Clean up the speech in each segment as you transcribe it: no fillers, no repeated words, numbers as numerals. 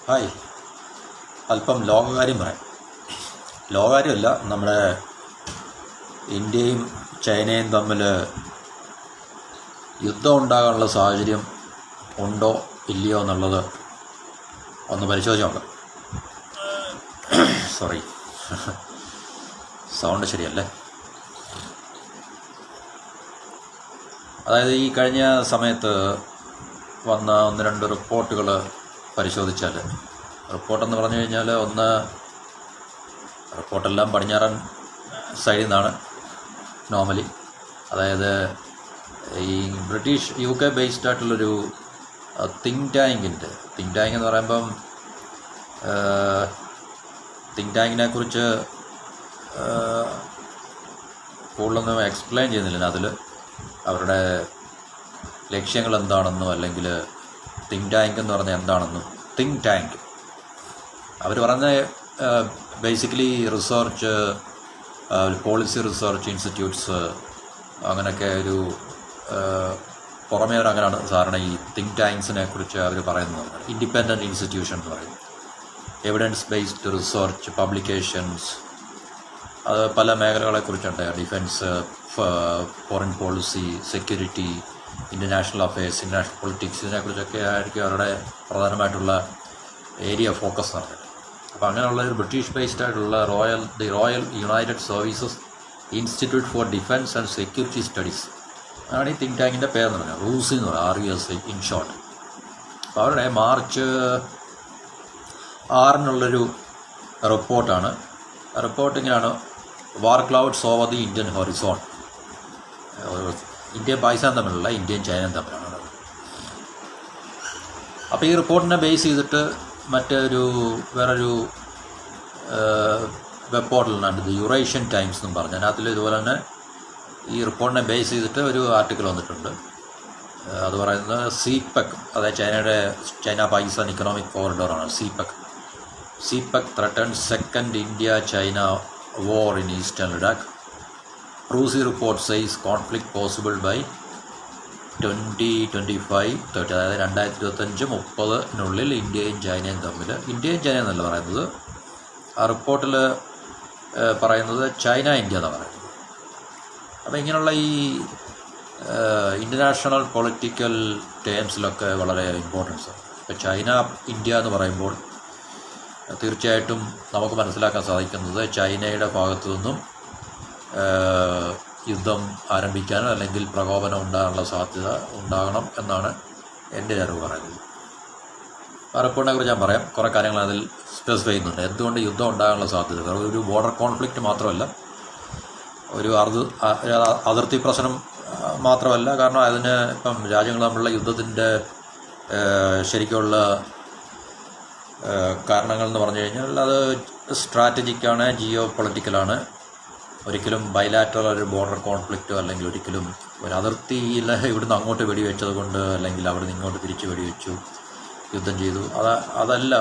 Hi, അല്പം ലോകകാര്യം പറയാം. ലോകകാര്യമല്ല, നമ്മുടെ ഇന്ത്യയും ചൈനയും തമ്മിൽ യുദ്ധം ഉണ്ടാകാനുള്ള സാഹചര്യം ഉണ്ടോ ഇല്ലയോ എന്നുള്ളത് ഒന്ന് പരിശോധിച്ച് നോക്കാം. സോറി, സൗണ്ട് ശരിയല്ലേ. അതായത് ഈ കഴിഞ്ഞ സമയത്ത് വന്ന ഒന്ന് രണ്ട് റിപ്പോർട്ടുകൾ പരിശോധിച്ചാൽ, റിപ്പോർട്ടെന്ന് പറഞ്ഞു കഴിഞ്ഞാൽ റിപ്പോർട്ടെല്ലാം പടിഞ്ഞാറൻ സൈഡിൽ നിന്നാണ് നോർമലി. അതായത് ഈ ബ്രിട്ടീഷ് UK ബേസ്ഡ് ആയിട്ടുള്ളൊരു തിങ്ക് ടാങ്ക് എന്ന് പറയുമ്പം തിങ്ക് ടാങ്കിനെ കുറിച്ച് കൂടുതലൊന്നും എക്സ്പ്ലെയിൻ ചെയ്യുന്നില്ല. അതിൽ അവരുടെ ലക്ഷ്യങ്ങൾ എന്താണെന്നോ അല്ലെങ്കിൽ തിങ്ക് ടാങ്ക് എന്ന് പറഞ്ഞാൽ എന്താണെന്നും. തിങ്ക് ടാങ്ക് അവർ പറയുന്ന basically research, policy research institutes, അങ്ങനെയൊക്കെ ഒരു പുറമേ അങ്ങനെയാണ് സാധാരണ ഈ തിങ്ക് ടാങ്ക്സിനെ കുറിച്ച് അവർ പറയുന്നത്. ഇൻഡിപെൻഡൻറ്റ് ഇൻസ്റ്റിറ്റ്യൂഷൻ എന്ന് പറയും. എവിഡൻസ് ബേസ്ഡ് റിസർച്ച് പബ്ലിക്കേഷൻസ്, അത് പല മേഖലകളെക്കുറിച്ചുണ്ട്. Defence, foreign policy, security, international affairs, international politics, ഇതിനെക്കുറിച്ചൊക്കെ ആയിരിക്കും അവരുടെ പ്രധാനമായിട്ടുള്ള ഏരിയ ഫോക്കസ് എന്ന് പറയുന്നത്. അപ്പോൾ അങ്ങനെയുള്ള ഒരു ബ്രിട്ടീഷ് ബേസ്ഡ് ആയിട്ടുള്ള royal United services institute four defence and security studies ആണ് ഈ തിങ്ക് ടാങ്കിൻ്റെ പേരെന്ന് പറഞ്ഞാൽ. റൂസി എന്ന് പറയുന്നത് RUSI ഇൻ ഷോർട്ട്. അപ്പോൾ അവരുടെ March 6 റിപ്പോർട്ടാണ്. റിപ്പോർട്ട് ഇങ്ങനെയാണ്: war clouds over the Indian horizon. ഇന്ത്യയും പാകിസ്ഥാനും തമ്മിലുള്ള, ഇന്ത്യയും ചൈനയും തമ്മിലാണ്. അപ്പോൾ ഈ റിപ്പോർട്ടിനെ ബേസ് ചെയ്തിട്ട് വേറൊരു വെബ് പോർട്ടലിനാണ് ഇത് യുറേഷ്യൻ ടൈംസ് എന്നും പറഞ്ഞാൽ. അതിൽ ഇതുപോലെ തന്നെ ഈ റിപ്പോർട്ടിനെ ബേസ് ചെയ്തിട്ട് ഒരു ആർട്ടിക്കിൾ വന്നിട്ടുണ്ട്. അത് പറയുന്നത് CPEC, അതായത് ചൈന പാകിസ്ഥാൻ ഇക്കണോമിക് കോറിഡോറാണ്. CPEC threatens second India-China war in eastern Ladakh. Rusi report says conflict possible by 2025-30, അതായത് 2025-30 ഇന്ത്യയും ചൈനയും തമ്മിൽ. ഇന്ത്യയും ചൈന എന്നല്ല പറയുന്നത്, ആ റിപ്പോർട്ടിൽ പറയുന്നത് ചൈന ഇന്ത്യ എന്നാണ് പറയുന്നത്. അപ്പോൾ ഇങ്ങനെയുള്ള ഈ ഇൻ്റർനാഷണൽ പൊളിറ്റിക്കൽ ടേംസിലൊക്കെ വളരെ ഇമ്പോർട്ടൻസ്. ഇപ്പോൾ ചൈന ഇന്ത്യ എന്ന് പറയുമ്പോൾ തീർച്ചയായിട്ടും നമുക്ക് മനസ്സിലാക്കാൻ സാധിക്കുന്നത് ചൈനയുടെ ഭാഗത്തു നിന്നും യുദ്ധം ആരംഭിക്കാനോ അല്ലെങ്കിൽ പ്രകോപനം ഉണ്ടാകാനുള്ള സാധ്യത ഉണ്ടാകണം എന്നാണ് എൻ്റെ അറിവ് പറയുന്നത്. ആ റിപ്പോർട്ടിനെ കുറിച്ച് ഞാൻ പറയാം. കുറേ കാര്യങ്ങൾ അതിൽ സ്പെസിഫൈ ചെയ്യുന്നുണ്ട് എന്തുകൊണ്ട് യുദ്ധം ഉണ്ടാകാനുള്ള സാധ്യത. ഒരു ബോർഡർ കോൺഫ്ലിക്റ്റ് മാത്രമല്ല, ഒരു അതിർത്തി പ്രശ്നം മാത്രമല്ല. കാരണം അതിന് ഇപ്പം രാജ്യങ്ങൾ തമ്മിലുള്ള യുദ്ധത്തിൻ്റെ ശരിക്കുള്ള കാരണങ്ങൾ എന്ന് പറഞ്ഞു കഴിഞ്ഞാൽ അത് സ്ട്രാറ്റജിക്കാണ്, ജിയോ പൊളിറ്റിക്കലാണ്. ഒരിക്കലും ബൈലാറ്ററൽ ഒരു ബോർഡർ കോൺഫ്ലിക്റ്റോ അല്ലെങ്കിൽ ഒരിക്കലും ഒരു അതിർത്തിയിൽ ഇവിടുന്ന് അങ്ങോട്ട് വെടിവെച്ചത് കൊണ്ട് അല്ലെങ്കിൽ അവിടെ നിന്ന് ഇങ്ങോട്ട് തിരിച്ച് വെടിവെച്ചു യുദ്ധം ചെയ്തു, അതല്ല.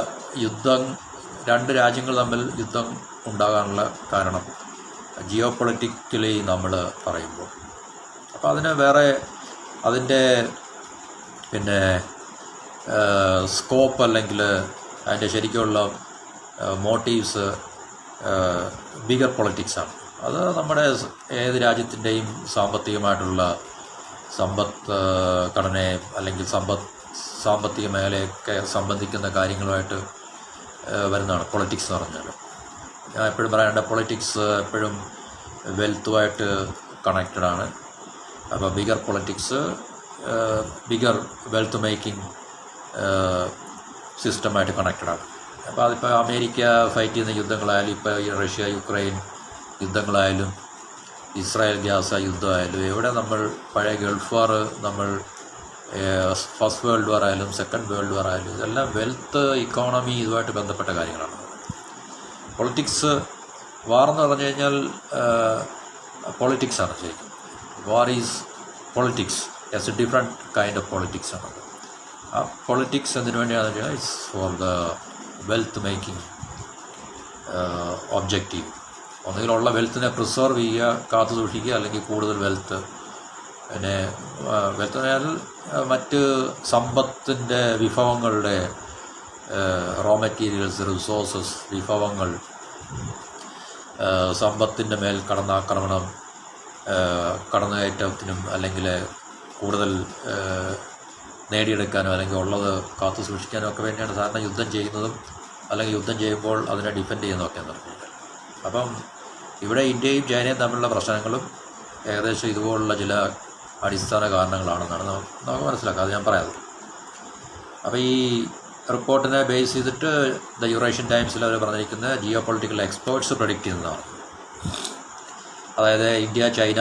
രണ്ട് രാജ്യങ്ങൾ തമ്മിൽ യുദ്ധം ഉണ്ടാകാനുള്ള കാരണം ജിയോ പൊളിറ്റിക്കലി നമ്മൾ പറയുമ്പോൾ. അപ്പോൾ അതിൻ്റെ സ്കോപ്പ് അല്ലെങ്കിൽ അതിൻ്റെ ശരിക്കുള്ള മോട്ടീവ്സ് ബിഗർ പൊളിറ്റിക്സാണ്. അത് നമ്മുടെ ഏത് രാജ്യത്തിൻ്റെയും സാമ്പത്തികമായിട്ടുള്ള സമ്പത്ത് ഘടനയെ അല്ലെങ്കിൽ സാമ്പത്തിക മേഖലയൊക്കെ സംബന്ധിക്കുന്ന കാര്യങ്ങളുമായിട്ട് വരുന്നതാണ് പൊളിറ്റിക്സ് എന്ന് പറഞ്ഞാൽ. ഞാൻ എപ്പോഴും പറയാറുണ്ട്, പൊളിറ്റിക്സ് എപ്പോഴും വെൽത്തുമായിട്ട് കണക്റ്റഡ് ആണ്. അപ്പോൾ bigger politics, bigger wealth making സിസ്റ്റമായിട്ട് കണക്റ്റഡ് ആണ്. അപ്പോൾ അതിപ്പോൾ അമേരിക്ക ഫൈറ്റ് ചെയ്യുന്ന യുദ്ധങ്ങളായാലും, ഇപ്പോൾ റഷ്യ യുക്രൈൻ യുദ്ധങ്ങളായാലും, ഇസ്രായേൽ ഗാസ യുദ്ധമായാലും, എവിടെ നമ്മൾ പഴയ ഗൾഫ് വാർ, നമ്മൾ ഫസ്റ്റ് വേൾഡ് വാർ ആയാലും സെക്കൻഡ് വേൾഡ് വാർ ആയാലും, ഇതെല്ലാം വെൽത്ത്, ഇക്കോണമി, ഇതുമായിട്ട് ബന്ധപ്പെട്ട കാര്യങ്ങളാണ്. പൊളിറ്റിക്സ്, വാർ എന്ന് പറഞ്ഞു കഴിഞ്ഞാൽ പൊളിറ്റിക്സാണ് ശരിക്കും. War is politics, as a different kind of politics ആണ്. ആ പൊളിറ്റിക്സ് എന്തിനു വേണ്ടിയാണെന്ന് വെച്ചാൽ it's for the wealth making objective. ഒന്നുകിലുള്ള വെൽത്തിനെ പ്രിസർവ് ചെയ്യുക, കാത്തു സൂക്ഷിക്കുക, അല്ലെങ്കിൽ കൂടുതൽ വെൽത്ത്. വെൽത്ത് പറഞ്ഞാൽ മറ്റ് സമ്പത്തിൻ്റെ വിഭവങ്ങളുടെ റോ മെറ്റീരിയൽസ്, റിസോഴ്സസ്, വിഭവങ്ങൾ, സമ്പത്തിൻ്റെ മേൽ കടന്നാക്രമണം, കടന്നുകയറ്റത്തിനും അല്ലെങ്കിൽ കൂടുതൽ നേടിയെടുക്കാനോ അല്ലെങ്കിൽ ഉള്ളത് കാത്തു സൂക്ഷിക്കാനോ ഒക്കെ വേണ്ടിയാണ് സാധാരണ യുദ്ധം ചെയ്യുന്നതും അല്ലെങ്കിൽ യുദ്ധം ചെയ്യുമ്പോൾ അതിനെ ഡിഫെൻഡ് ചെയ്യുന്നതൊക്കെയെന്ന് പറഞ്ഞു കഴിഞ്ഞാൽ. അപ്പം ഇവിടെ ഇന്ത്യയും ചൈനയും തമ്മിലുള്ള പ്രശ്നങ്ങളും ഏകദേശം ഇതുപോലുള്ള ചില അടിസ്ഥാന കാരണങ്ങളാണെന്നാണ് നമുക്ക് മനസ്സിലാക്കാം. അത് ഞാൻ പറയാം. അപ്പോൾ ഈ റിപ്പോർട്ടിനെ ബേസ് ചെയ്തിട്ട് ദ യൂറേഷ്യൻ ടൈംസിൽ അവർ പറഞ്ഞിരിക്കുന്ന ജിയോ പൊളിറ്റിക്കൽ എക്സ്പേർട്സ് പ്രഡിക്റ്റ് ചെയ്യുന്നതാണ്. അതായത് ഇന്ത്യ ചൈന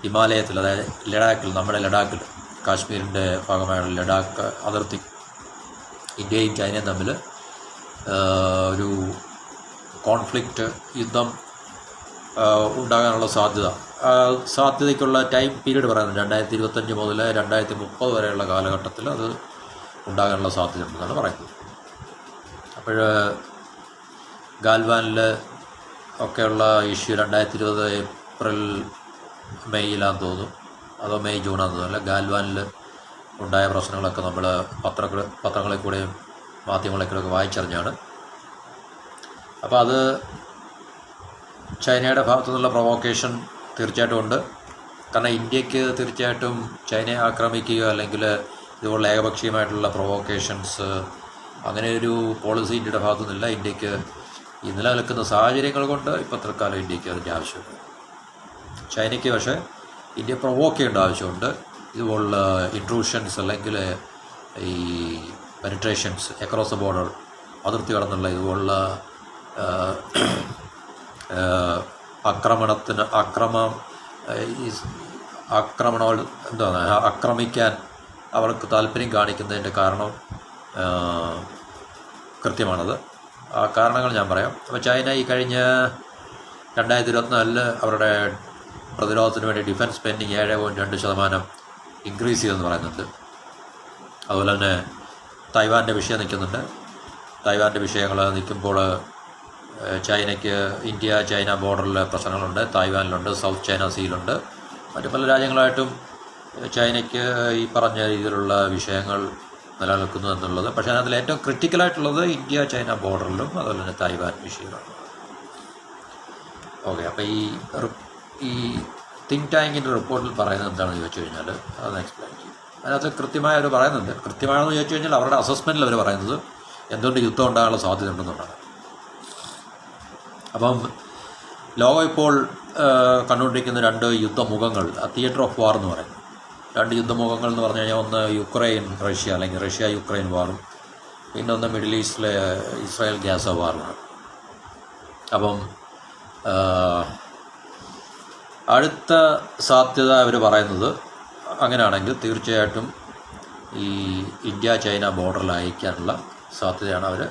ഹിമാലയത്തിൽ, അതായത് ലഡാക്കിൽ, നമ്മുടെ ലഡാക്കിൽ, കാശ്മീരിൻ്റെ ഭാഗമായുള്ള ലഡാക്ക് അതിർത്തി ഇന്ത്യയും ചൈനയും തമ്മിൽ ഒരു കോൺഫ്ലിക്റ്റ്, യുദ്ധം ഉണ്ടാകാനുള്ള സാധ്യതയ്ക്കുള്ള ടൈം പീരീഡ് പറയുന്നത് 2025 മുതൽ 2030 വരെയുള്ള കാലഘട്ടത്തിൽ അത് ഉണ്ടാകാനുള്ള സാധ്യതയുണ്ടെന്നാണ് പറയുന്നത്. അപ്പോൾ ഗാൽവാനിൽ ഒക്കെയുള്ള ഇഷ്യൂ 2020 ഏപ്രിൽ മെയ്യിലാണെന്ന് തോന്നുന്നു, അതോ മെയ് ജൂണാണെന്ന് തോന്നുന്നു. അല്ല, ഗാൽവാനിൽ ഉണ്ടായ പ്രശ്നങ്ങളൊക്കെ നമ്മൾ പത്രങ്ങളിൽ കൂടെയും മാധ്യമങ്ങളിൽ കൂടെയൊക്കെ വായിച്ചറിഞ്ഞാണ്. അപ്പോൾ അത് ചൈനയുടെ ഭാഗത്തു നിന്നുള്ള പ്രൊവോക്കേഷൻ തീർച്ചയായിട്ടും ഉണ്ട്. കാരണം ഇന്ത്യക്ക് തീർച്ചയായിട്ടും ചൈനയെ ആക്രമിക്കുകയോ അല്ലെങ്കിൽ ഇതുപോലുള്ള ഏകപക്ഷീയമായിട്ടുള്ള പ്രൊവോക്കേഷൻസ്, അങ്ങനെ ഒരു പോളിസി ഇന്ത്യയുടെ ഭാഗത്തു നിന്നില്ല. ഇന്ത്യക്ക് ഈ നിലനിൽക്കുന്ന സാഹചര്യങ്ങൾ കൊണ്ട് ഇപ്പോൾ തൽക്കാലം ഇന്ത്യക്ക് അതിൻ്റെ ആവശ്യമുണ്ട്. ചൈനയ്ക്ക് പക്ഷേ ഇന്ത്യ പ്രൊവോക്ക് ചെയ്യേണ്ട ആവശ്യമുണ്ട്. ഇതുപോലുള്ള ഇൻട്രൂഷൻസ് അല്ലെങ്കിൽ ഈ പെനിട്രേഷൻസ് അക്രോസ് ദ ബോർഡർ, അതിർത്തി കടന്നുള്ള ഇതുപോലുള്ള ആക്രമിക്കാൻ അവർക്ക് താല്പര്യം കാണിക്കുന്നതിൻ്റെ കാരണം കൃത്യമാണത്. ആ കാരണങ്ങൾ ഞാൻ പറയാം. അപ്പോൾ ചൈന ഈ കഴിഞ്ഞ 2024 അവരുടെ പ്രതിരോധത്തിന് വേണ്ടി ഡിഫൻസ് സ്പെൻഡിങ് 7.2% ഇൻക്രീസ് ചെയ്തെന്ന് പറയുന്നുണ്ട്. അതുപോലെ തന്നെ തായ്വാൻ്റെ വിഷയം നിൽക്കുന്നുണ്ട്. തായ്വാൻ്റെ വിഷയങ്ങൾ നിൽക്കുമ്പോൾ ചൈനയ്ക്ക് ഇന്ത്യ ചൈന ബോർഡറിൽ പ്രശ്നങ്ങളുണ്ട്. തായ്വാനിലുണ്ട്, സൗത്ത് ചൈന സീയിലുണ്ട്, മറ്റു പല രാജ്യങ്ങളായിട്ടും ചൈനയ്ക്ക് ഈ പറഞ്ഞ രീതിയിലുള്ള വിഷയങ്ങൾ നിലനിൽക്കുന്നു എന്നുള്ളത്. പക്ഷേ അതിനകത്തിൽ ഏറ്റവും ക്രിട്ടിക്കലായിട്ടുള്ളത് ഇന്ത്യ ചൈന ബോർഡറിലും അതുപോലെ തന്നെ തായ്വാൻ വിഷയമാണ്. ഓക്കെ, അപ്പോൾ ഈ തിങ്ക് ടാങ്കിൻ്റെ റിപ്പോർട്ടിൽ പറയുന്നത് എന്താണെന്ന് ചോദിച്ചു കഴിഞ്ഞാൽ അതൊന്ന് എക്സ്പ്ലെയിൻ ചെയ്യും. അതിനകത്ത് കൃത്യമായി അവർ പറയുന്നുണ്ട്. കൃത്യമാണെന്ന് ചോദിച്ചു കഴിഞ്ഞാൽ അവരുടെ അസസ്മെൻറ്റിൽ അവർ പറയുന്നത് എന്തുകൊണ്ട് യുദ്ധം ഉണ്ടാകാനുള്ള സാധ്യത ഉണ്ടെന്നുള്ളതാണ്. അപ്പം ലോകം ഇപ്പോൾ കണ്ടുകൊണ്ടിരിക്കുന്ന 2 യുദ്ധമുഖങ്ങൾ, തിയേറ്റർ ഓഫ് വാർ എന്ന് പറയും. 2 യുദ്ധമുഖങ്ങൾ എന്ന് പറഞ്ഞു കഴിഞ്ഞാൽ ഒന്ന് യുക്രൈൻ റഷ്യ, അല്ലെങ്കിൽ റഷ്യ യുക്രൈൻ വാറും, പിന്നെ ഒന്ന് മിഡിൽ ഈസ്റ്റിലെ ഇസ്രായേൽ ഗാസ വാറുമാണ്. അപ്പം അടുത്ത സാധ്യത അവർ പറയുന്നത് അങ്ങനെയാണെങ്കിൽ തീർച്ചയായിട്ടും ഈ ഇന്ത്യ ചൈന ബോർഡറിൽ അയക്കാനുള്ള സാധ്യതയാണ് അവർ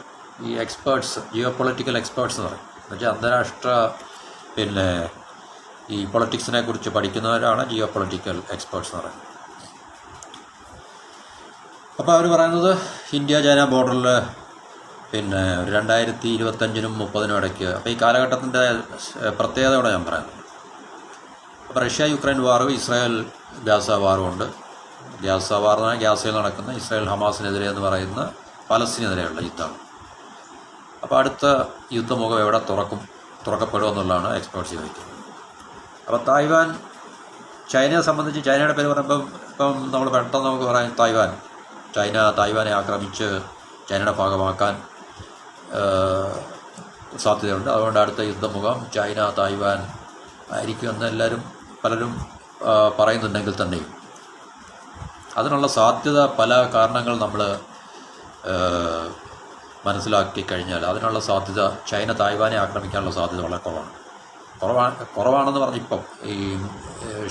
ഈ എക്സ്പേർട്സ്, ജിയോ പൊളിറ്റിക്കൽ എക്സ്പേർട്സ് എന്ന് പറയും. എന്നുവെച്ചാൽ അന്താരാഷ്ട്ര ഈ പൊളിറ്റിക്സിനെ കുറിച്ച് പഠിക്കുന്നവരാണ് ജിയോ പൊളിറ്റിക്കൽ എക്സ്പേർട്സ് എന്ന് പറയുന്നത്. അപ്പോൾ അവർ പറയുന്നത് ഇന്ത്യ ചൈന ബോർഡറിൽ 2025-നും 30-നും ഇടയ്ക്ക്, അപ്പോൾ ഈ കാലഘട്ടത്തിൻ്റെ പ്രത്യേകതയോടെ ഞാൻ പറയുന്നത്. അപ്പോൾ റഷ്യ യുക്രൈൻ വാറും ഇസ്രായേൽ ഗാസ വാറും ഉണ്ട്. ഗാസ വാർ എന്ന് പറഞ്ഞാൽ ഗാസയിൽ നടക്കുന്ന ഇസ്രായേൽ ഹമാസിനെതിരെ എന്ന് പറയുന്ന പലസ്തീനെതിരെയുള്ള യുദ്ധമാണ്. അപ്പോൾ അടുത്ത യുദ്ധമുഖം എവിടെ തുറക്കപ്പെടുമെന്നുള്ളതാണ് എക്സ്പേർട്സ് ചോദിക്കുന്നത്. അപ്പോൾ തായ്വാൻ, ചൈനയെ സംബന്ധിച്ച് ചൈനയുടെ പേര് പറയുമ്പം ഇപ്പം നമ്മൾ പെട്ടെന്ന് നമുക്ക് പറയാം ചൈന തായ്വാനെ ആക്രമിച്ച് ചൈനയുടെ ഭാഗമാക്കാൻ സാധ്യതയുണ്ട്. അതുകൊണ്ട് അടുത്ത യുദ്ധമുഖം ചൈന തായ്വാൻ ആയിരിക്കുമെന്ന് പലരും പറയുന്നുണ്ടെങ്കിൽ തന്നെയും അതിനുള്ള സാധ്യത, പല കാരണങ്ങൾ നമ്മൾ മനസ്സിലാക്കി കഴിഞ്ഞാൽ അതിനുള്ള സാധ്യത, ചൈന തായ്വാനെ ആക്രമിക്കാനുള്ള സാധ്യത വളരെ കുറവാണെന്ന് പറഞ്ഞിപ്പം ഈ